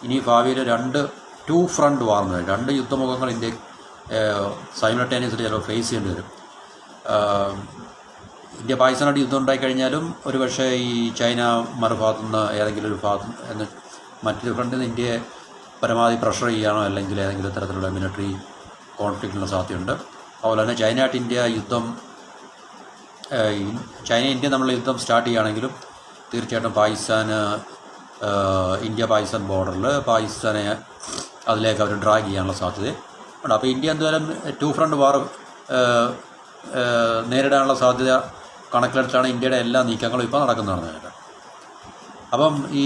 ഇനി ഭാവിയിൽ 2 ഫ്രണ്ട് വാർന്ന് 2 യുദ്ധമുഖങ്ങൾ ഇന്ത്യ സൈമൾട്ടേനിയസ്ലി ചിലപ്പോൾ ഫേസ് ചെയ്യേണ്ടി വരും. ഇന്ത്യ പാകിസ്ഥാനായിട്ട് യുദ്ധം ഉണ്ടായിക്കഴിഞ്ഞാലും ഒരു പക്ഷേ ഈ ചൈന മറുഭാഗത്തു നിന്ന് ഏതെങ്കിലും ഒരു ഭാഗത്ത് മറ്റൊരു ഫ്രണ്ടിൽ നിന്ന് ഇന്ത്യയെ പരമാവധി പ്രഷർ ചെയ്യാനോ അല്ലെങ്കിൽ ഏതെങ്കിലും തരത്തിലുള്ള മിലിറ്ററി കോൺഫ്ലിക്റ്റിനുള്ള സാധ്യതയുണ്ട്. അതുപോലെ തന്നെ ചൈനയായിട്ട് ഇന്ത്യ നമ്മളെ യുദ്ധം സ്റ്റാർട്ട് ചെയ്യുകയാണെങ്കിലും തീർച്ചയായിട്ടും ഇന്ത്യ പാകിസ്ഥാൻ ബോർഡറിൽ പാകിസ്ഥാനെ അതിലേക്ക് അവർ ഡ്രാഗ് ചെയ്യാനുള്ള സാധ്യതയുണ്ട്. അപ്പോൾ ഇന്ത്യ എന്തായാലും 2 ഫ്രണ്ട് വാർ നേരിടാനുള്ള സാധ്യത കണക്കിലെടുത്താണ് ഇന്ത്യയുടെ എല്ലാ നീക്കങ്ങളും ഇപ്പോൾ നടക്കുന്നതാണ്. അപ്പം ഈ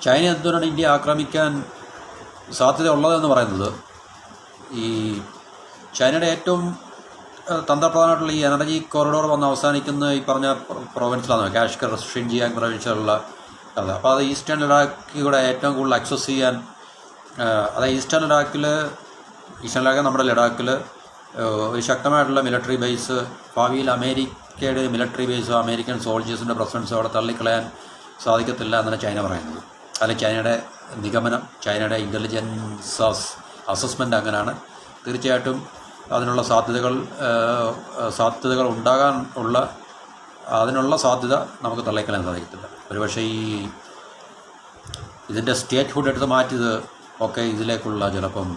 ചൈന എന്തുകൊണ്ടാണ് ഇന്ത്യ ആക്രമിക്കാൻ സാധ്യത ഉള്ളതെന്ന് പറയുന്നത്, ഈ ചൈനയുടെ ഏറ്റവും തന്ത്രപ്രധാനമായിട്ടുള്ള ഈ എനർജി കോറിഡോർ വന്ന് അവസാനിക്കുന്ന ഈ പറഞ്ഞ പ്രൊവിൻസിലാണ്, കാശ്മീർ, ഷിൻജിയാങ് പ്രൊവിൻസിലുള്ള കഥ. അപ്പോൾ അത് ഈസ്റ്റേൺ ലഡാക്കിലൂടെ ഏറ്റവും കൂടുതൽ ആക്സസ് ചെയ്യാൻ, അതായത് ഈസ്റ്റേൺ ലഡാക്ക് നമ്മുടെ ലഡാക്കിൽ ഒരു ശക്തമായിട്ടുള്ള മിലിറ്ററി ബേസ്, ഭാവിയിൽ അമേരിക്കയുടെ മിലിറ്ററി ബേസോ അമേരിക്കൻ സോൾജേഴ്സിൻ്റെ പ്രസൻസോ അവിടെ തള്ളിക്കളയാൻ സാധിക്കത്തില്ല എന്നാണ് ചൈന പറയുന്നത്. അല്ലെങ്കിൽ ചൈനയുടെ നിഗമനം, ചൈനയുടെ ഇൻ്റലിജൻസ് അസസ്മെൻ്റ് അങ്ങനെയാണ്. തീർച്ചയായിട്ടും അതിനുള്ള സാധ്യതകൾ ഉണ്ടാകാൻ അതിനുള്ള സാധ്യത നമുക്ക് തള്ളിക്കളയാൻ സാധിക്കത്തില്ല. ഒരുപക്ഷെ ഇതിൻ്റെ സ്റ്റേറ്റ് ഹുഡ് എടുത്ത് മാറ്റിയത് ഒക്കെ ഇതിലേക്കുള്ള ചിലപ്പം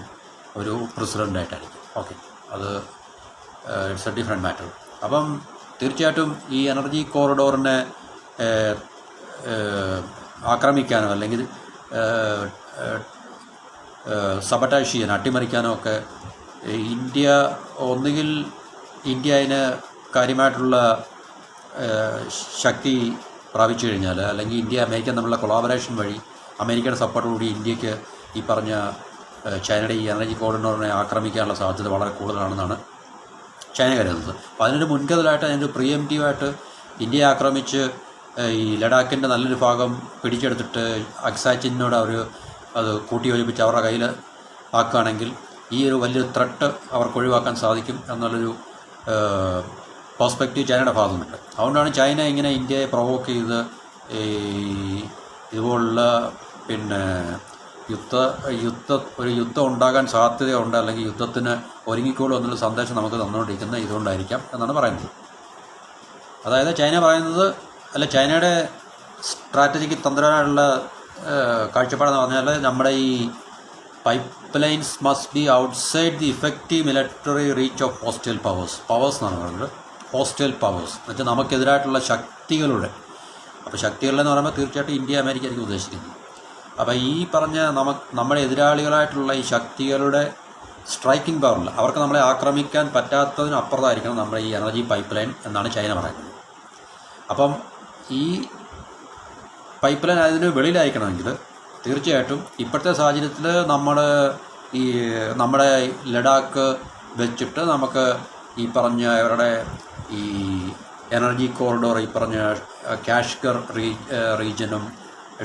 ഒരു പ്രസിഡൻ്റായിട്ടായിരിക്കും. ഓക്കെ, അത് ഇറ്റ്സ് എ ഡിഫറെൻറ്റ് മാറ്റർ. അപ്പം തീർച്ചയായിട്ടും ഈ എനർജി കോറിഡോറിനെ ആക്രമിക്കാനോ അല്ലെങ്കിൽ സബട്ടാഷ് ചെയ്യാൻ, അട്ടിമറിക്കാനോ ഒക്കെ ഇന്ത്യ ഒന്നുകിൽ ഇന്ത്യ അതിന് കാര്യമായിട്ടുള്ള ശക്തി പ്രാപിച്ചു കഴിഞ്ഞാൽ, അല്ലെങ്കിൽ ഇന്ത്യ അമേരിക്ക തമ്മിലുള്ള കൊളാബറേഷൻ വഴി അമേരിക്കയുടെ സപ്പോർട്ടോടുകൂടി ഇന്ത്യക്ക് ഈ പറഞ്ഞ ചൈനയുടെ ഈ എനർജി കോറിഡോറിനെ ആക്രമിക്കാനുള്ള സാധ്യത വളരെ കൂടുതലാണെന്നാണ് ചൈന കരുതുന്നത്. അപ്പോൾ അതിനൊരു മുൻകരുതലായിട്ട്, അതിനൊരു പ്രിയംറ്റീവായിട്ട് ഇന്ത്യയെ ആക്രമിച്ച് ഈ ലഡാക്കിൻ്റെ നല്ലൊരു ഭാഗം പിടിച്ചെടുത്തിട്ട് അക്സാച്ചിനോട് അവർ അത് കൂട്ടിയോജിപ്പിച്ച് അവരുടെ കയ്യിൽ ആക്കുകയാണെങ്കിൽ ഈ ഒരു വലിയൊരു ത്രെട്ട് അവർക്ക് ഒഴിവാക്കാൻ സാധിക്കും എന്നുള്ളൊരു പെർസ്പെക്റ്റീവ് ചൈനയുടെ ഭാഗത്തുനിന്നുണ്ട്. അതുകൊണ്ടാണ് ചൈന ഇങ്ങനെ ഇന്ത്യയെ പ്രൊവോക്ക് ചെയ്ത് ഈ ഇതുപോലുള്ള പിന്നെ ഒരു യുദ്ധം ഉണ്ടാകാൻ സാധ്യതയുണ്ട്, അല്ലെങ്കിൽ യുദ്ധത്തിന് ഒരുങ്ങിക്കോളും എന്നുള്ള സന്ദേശം നമുക്ക് തന്നുകൊണ്ടിരിക്കുന്നത് ഇതുകൊണ്ടായിരിക്കാം എന്നാണ് പറയുന്നത്. അതായത് ചൈന പറയുന്നത്, അല്ല ചൈനയുടെ സ്ട്രാറ്റജിക്ക് തന്ത്രപരമായിട്ടുള്ള കാഴ്ചപ്പാടെന്ന് പറഞ്ഞാൽ നമ്മുടെ ഈ pipe lines must be outside the effective military reach of hostile powers എന്നാണ് പറയുന്നത്. ഹോസ്റ്റൈൽ പവേഴ്സ് എന്ന് വെച്ചാൽ നമുക്കെതിരായിട്ടുള്ള ശക്തികളുടെ, അപ്പോൾ ശക്തികളെന്ന് പറയുമ്പോൾ തീർച്ചയായിട്ടും ഇന്ത്യ അമേരിക്ക ആയിരിക്കും ഉദ്ദേശിക്കുന്നത്. അപ്പോൾ ഈ പറഞ്ഞ നമ്മുടെ എതിരാളികളായിട്ടുള്ള ഈ ശക്തികളുടെ സ്ട്രൈക്കിംഗ് പവറിൽ അവർക്ക് നമ്മളെ ആക്രമിക്കാൻ പറ്റാത്തതിനപ്പുറത്തായിരിക്കണം നമ്മുടെ ഈ എനർജി പൈപ്പ് ലൈൻ എന്നാണ് ചൈന പറയുന്നത്. അപ്പം ഈ പൈപ്പ് ലൈൻ അതിന് വെളിയിലയക്കണമെങ്കിൽ തീർച്ചയായിട്ടും ഇപ്പോഴത്തെ സാഹചര്യത്തിൽ നമ്മുടെ ലഡാക്ക് വെച്ചിട്ട് നമുക്ക് ഈ പറഞ്ഞ അവരുടെ ഈ എനർജി കോറിഡോർ, ഈ പറഞ്ഞ കാഷ്ഗർ റീജിയനും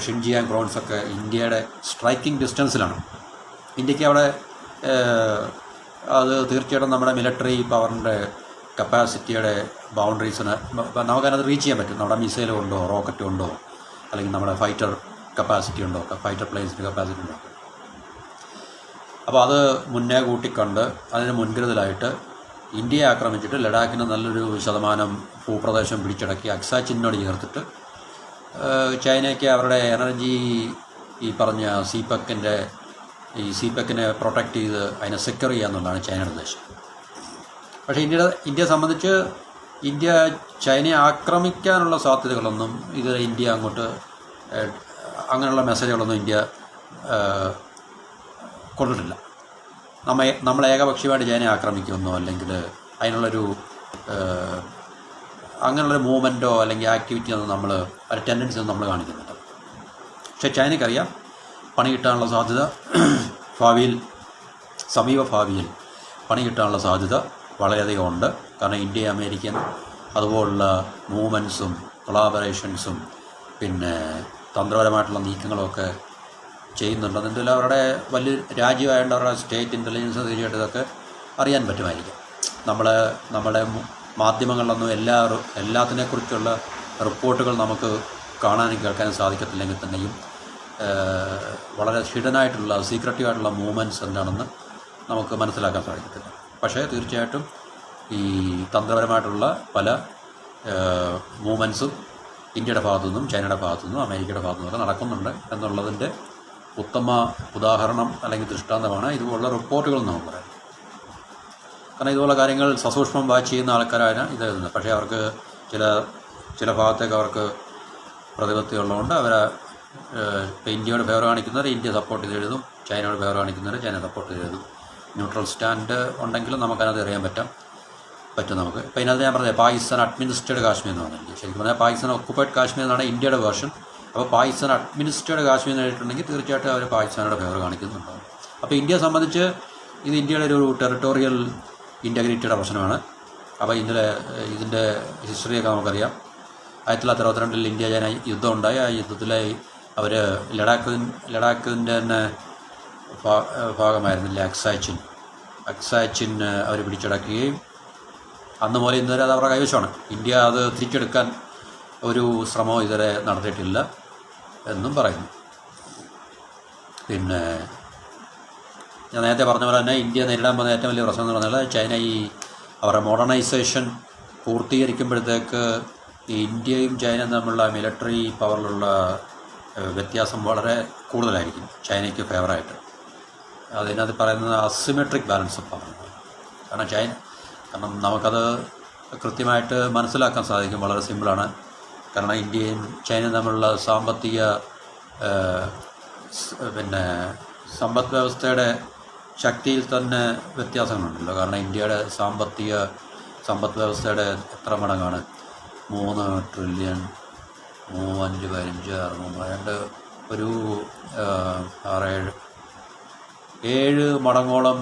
ഷിൻജിയാങ് പ്രോവിൻസൊക്കെ ഇന്ത്യയുടെ സ്ട്രൈക്കിംഗ് ഡിസ്റ്റൻസിലാണ്. ഇന്ത്യക്ക് അവിടെ അത് തീർച്ചയായിട്ടും നമ്മുടെ മിലിറ്ററി പവറിൻ്റെ കപ്പാസിറ്റിയുടെ ബൗണ്ടറീസിന് നമുക്കതിനകത്ത് റീച്ച് ചെയ്യാൻ പറ്റും. നമ്മുടെ മിസൈൽ ഉണ്ടോ, റോക്കറ്റ് ഉണ്ടോ, അല്ലെങ്കിൽ നമ്മുടെ ഫൈറ്റർ കപ്പാസിറ്റി ഉണ്ടോ, ഫൈറ്റർ പ്ലെയിൻസിൻ്റെ കപ്പാസിറ്റി ഉണ്ടോ. അപ്പോൾ അത് മുന്നേ കൂട്ടിക്കണ്ട് അതിന് മുൻകരുതലായിട്ട് ഇന്ത്യയെ ആക്രമിച്ചിട്ട് ലഡാക്കിന് നല്ലൊരു ശതമാനം ഭൂപ്രദേശം പിടിച്ചടക്കി അക്സാച്ചിനോട് ചേർത്തിട്ട് ചൈനയ്ക്ക് അവരുടെ എനർജി ഈ പറഞ്ഞ സീപെക്കിനെ പ്രൊട്ടക്റ്റ് ചെയ്ത് അതിനെ സെക്യൂർ ചെയ്യുക എന്നുള്ളതാണ് ചൈനയുടെ ഉദ്ദേശം. പക്ഷേ ഇന്ത്യയെ സംബന്ധിച്ച് ചൈനയെ ആക്രമിക്കാനുള്ള സാധ്യതകളൊന്നും ഇന്ത്യ അങ്ങോട്ട് അങ്ങനെയുള്ള മെസ്സേജുകളൊന്നും ഇന്ത്യ കൊണ്ടിട്ടില്ല. നമ്മൾ ഏകപക്ഷീയമായിട്ട് ചൈനയെ ആക്രമിക്കുമെന്നോ അല്ലെങ്കിൽ അതിനുള്ളൊരു അങ്ങനെയുള്ളൊരു മൂവ്മെൻറ്റോ അല്ലെങ്കിൽ ആക്ടിവിറ്റി ഒന്നും ഒരു ടെൻഡൻസി ഒന്നും നമ്മൾ കാണിക്കുന്നുണ്ട്. പക്ഷേ ചൈനയ്ക്കറിയാം പണി കിട്ടാനുള്ള സാധ്യത സമീപ ഭാവിയിൽ പണി കിട്ടാനുള്ള സാധ്യത വളരെയധികം ഉണ്ട്. കാരണം ഇന്ത്യ അമേരിക്കൻ അതുപോലുള്ള മൂവ്മെൻറ്റ്സും കൊളാബറേഷൻസും പിന്നെ തന്ത്രപരമായിട്ടുള്ള നീക്കങ്ങളൊക്കെ ചെയ്യുന്നുണ്ട്. എന്നിട്ട് അവരുടെ വലിയ രാജ്യമായതുകൊണ്ട് അവരുടെ സ്റ്റേറ്റ് ഇൻ്റലിജൻസ് തീർച്ചയായിട്ടും ഇതൊക്കെ അറിയാൻ പറ്റുമായിരിക്കും. നമ്മുടെ മാധ്യമങ്ങളിലൊന്നും എല്ലാത്തിനെക്കുറിച്ചുള്ള റിപ്പോർട്ടുകൾ നമുക്ക് കാണാനും കേൾക്കാനും സാധിക്കത്തില്ലെങ്കിൽ തന്നെയും വളരെ ഹിഡനായിട്ടുള്ള സീക്രട്ടീവായിട്ടുള്ള മൂവ്മെൻറ്റ്സ് എന്താണെന്ന് നമുക്ക് മനസ്സിലാക്കാൻ സാധിക്കത്തില്ല. പക്ഷേ തീർച്ചയായിട്ടും ഈ തന്ത്രപരമായിട്ടുള്ള പല മൂവ്മെൻറ്റ്സും ഇന്ത്യയുടെ ഭാഗത്തുനിന്നും ചൈനയുടെ ഭാഗത്തുനിന്നും അമേരിക്കയുടെ ഭാഗത്തുനിന്നൊക്കെ നടക്കുന്നുണ്ട് എന്നുള്ളതിൻ്റെ ഉത്തമ ഉദാഹരണം അല്ലെങ്കിൽ ദൃഷ്ടാന്തമാണ് ഇതുപോലുള്ള റിപ്പോർട്ടുകൾ നമുക്ക് പറയാം. കാരണം ഇതുപോലുള്ള കാര്യങ്ങൾ സസൂക്ഷ്മം വാച്ച് ചെയ്യുന്ന ആൾക്കാരാണ് ഇത് എഴുതുന്നത്. പക്ഷേ അവർക്ക് ചില ഭാഗത്തേക്ക് അവർക്ക് പ്രതിപത്തി ഉള്ളതുകൊണ്ട് ഇപ്പോൾ ഇന്ത്യയോട് ഫേവർ കാണിക്കുന്നവർ ഇന്ത്യ സപ്പോർട്ട് ചെയ്ത് എഴുതും, ചൈനയോട് ഫേവർ കാണിക്കുന്നവർ ചൈന സപ്പോർട്ട് ചെയ്ത് എഴുതും. ന്യൂട്രൽ സ്റ്റാൻഡ് ഉണ്ടെങ്കിലും നമുക്കതിനകത്ത് അറിയാൻ പറ്റും നമുക്ക്. ഇപ്പോൾ ഇതിനകത്ത് ഞാൻ പറഞ്ഞത് പാകിസ്ഥാൻ അഡ്മിനിസ്ട്രേഡ് കാശ്മീർ എന്ന് പറഞ്ഞിട്ടുണ്ട്. ശരിക്കും പറഞ്ഞാൽ പാകിസ്ഥാൻ ഒക്കുപ്പൈഡ് കാശ്മീർ എന്നാണ് ഇന്ത്യയുടെ വേർഷൻ. അപ്പോൾ പാകിസ്ഥാൻ അഡ്മിനിസ്ട്രേഡ് കാശ്മീർ എന്ന് പറഞ്ഞിട്ടുണ്ടെങ്കിൽ തീർച്ചയായിട്ടും അവർ പാകിസ്ഥാനോട് ഫേവർ കാണിക്കുന്നുണ്ടാവും. അപ്പോൾ ഇന്ത്യയെ സംബന്ധിച്ച് ഇത് ഇന്ത്യയുടെ ഒരു ടെറിട്ടോറിയൽ ഇൻറ്റഗ്രിറ്റിയുടെ പ്രശ്നമാണ്. അപ്പോൾ ഇതിൻ്റെ ഹിസ്റ്ററിയൊക്കെ നമുക്കറിയാം. 1962 ഇന്ത്യ ചൈന യുദ്ധം ഉണ്ടായി. ആ യുദ്ധത്തിൽ അവർ ലഡാക്കിൻ്റെ തന്നെ ഭാഗമായിരുന്നില്ല അക്സാച്ചിൻ അവർ പിടിച്ചടക്കുകയും അന്ന് മുതൽ ഇന്നുവരെ അത് അവരുടെ കൈവശമാണ്. ഇന്ത്യ അത് തിരിച്ചെടുക്കാൻ ഒരു ശ്രമവും ഇതുവരെ നടത്തിയിട്ടില്ല എന്നും പറയുന്നു. പിന്നെ ഞാൻ നേരത്തെ പറഞ്ഞ പോലെ തന്നെ ഇന്ത്യ നേരിടാൻ പോകുന്ന ഏറ്റവും വലിയ പ്രശ്നം എന്ന് പറഞ്ഞാൽ ചൈന അവരുടെ മോഡേണൈസേഷൻ പൂർത്തീകരിക്കുമ്പോഴത്തേക്ക് ഇന്ത്യയും ചൈനയും തമ്മിലുള്ള മിലിറ്ററി പവറിലുള്ള വ്യത്യാസം വളരെ കൂടുതലായിരിക്കും ചൈനയ്ക്ക് ഫേവറായിട്ട്. അതിനകത്ത് പറയുന്നത് അസിമെട്രിക് ബാലൻസ് ഓഫ് പവർ. കാരണം നമുക്കത് കൃത്യമായിട്ട് മനസ്സിലാക്കാൻ സാധിക്കും. വളരെ സിമ്പിളാണ്. കാരണം ഇന്ത്യയും ചൈനയും തമ്മിലുള്ള സാമ്പത്തിക സമ്പദ് വ്യവസ്ഥയുടെ ശക്തിയിൽ തന്നെ വ്യത്യാസങ്ങളുണ്ടല്ലോ. കാരണം ഇന്ത്യയുടെ സമ്പദ് വ്യവസ്ഥയുടെ എത്ര മടങ്ങാണ്? 3 ട്രില്യൺ 5 15 6 ഒരു 7 മടങ്ങോളം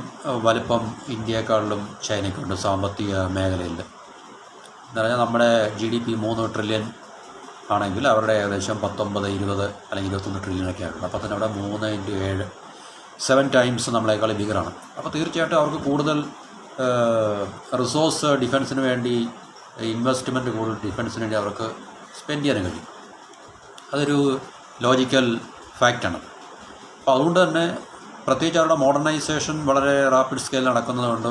വലിപ്പം ഇന്ത്യയെക്കാളിലും ചൈനയ്ക്കുണ്ട് സാമ്പത്തിക മേഖലയിൽ. എന്ന് പറഞ്ഞാൽ നമ്മുടെ GDP 3 ട്രില്യൺ ആണെങ്കിൽ അവരുടെ ഏകദേശം 19, 20 അല്ലെങ്കിൽ 21 ട്രില്യണൊക്കെ ആകും. അപ്പോൾ തന്നെ അവിടെ 3 × 7 7 ടൈംസ് നമ്മളെക്കാൾ ബിഗറാണ്. അപ്പോൾ തീർച്ചയായിട്ടും അവർക്ക് കൂടുതൽ റിസോഴ്സ് ഡിഫൻസിന് വേണ്ടി, ഇൻവെസ്റ്റ്മെൻറ്റ് കൂടുതൽ ഡിഫൻസിന് വേണ്ടി അവർക്ക് സ്പെൻഡ് ചെയ്യാനും കഴിയും. അതൊരു ലോജിക്കൽ ഫാക്റ്റാണ്. അപ്പോൾ അതുകൊണ്ട് തന്നെ പ്രത്യേകിച്ച് അവരുടെ മോഡേണൈസേഷൻ വളരെ റാപ്പിഡ് സ്കെയിൽ നടക്കുന്നതുകൊണ്ട്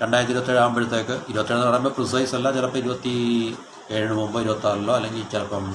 2027 ആകുമ്പോഴത്തേക്ക്, 27 എന്ന് പറയുമ്പോൾ പ്രിസൈസ് അല്ല, ചിലപ്പോൾ 27 മുമ്പ് 26 അല്ലെങ്കിൽ ചിലപ്പം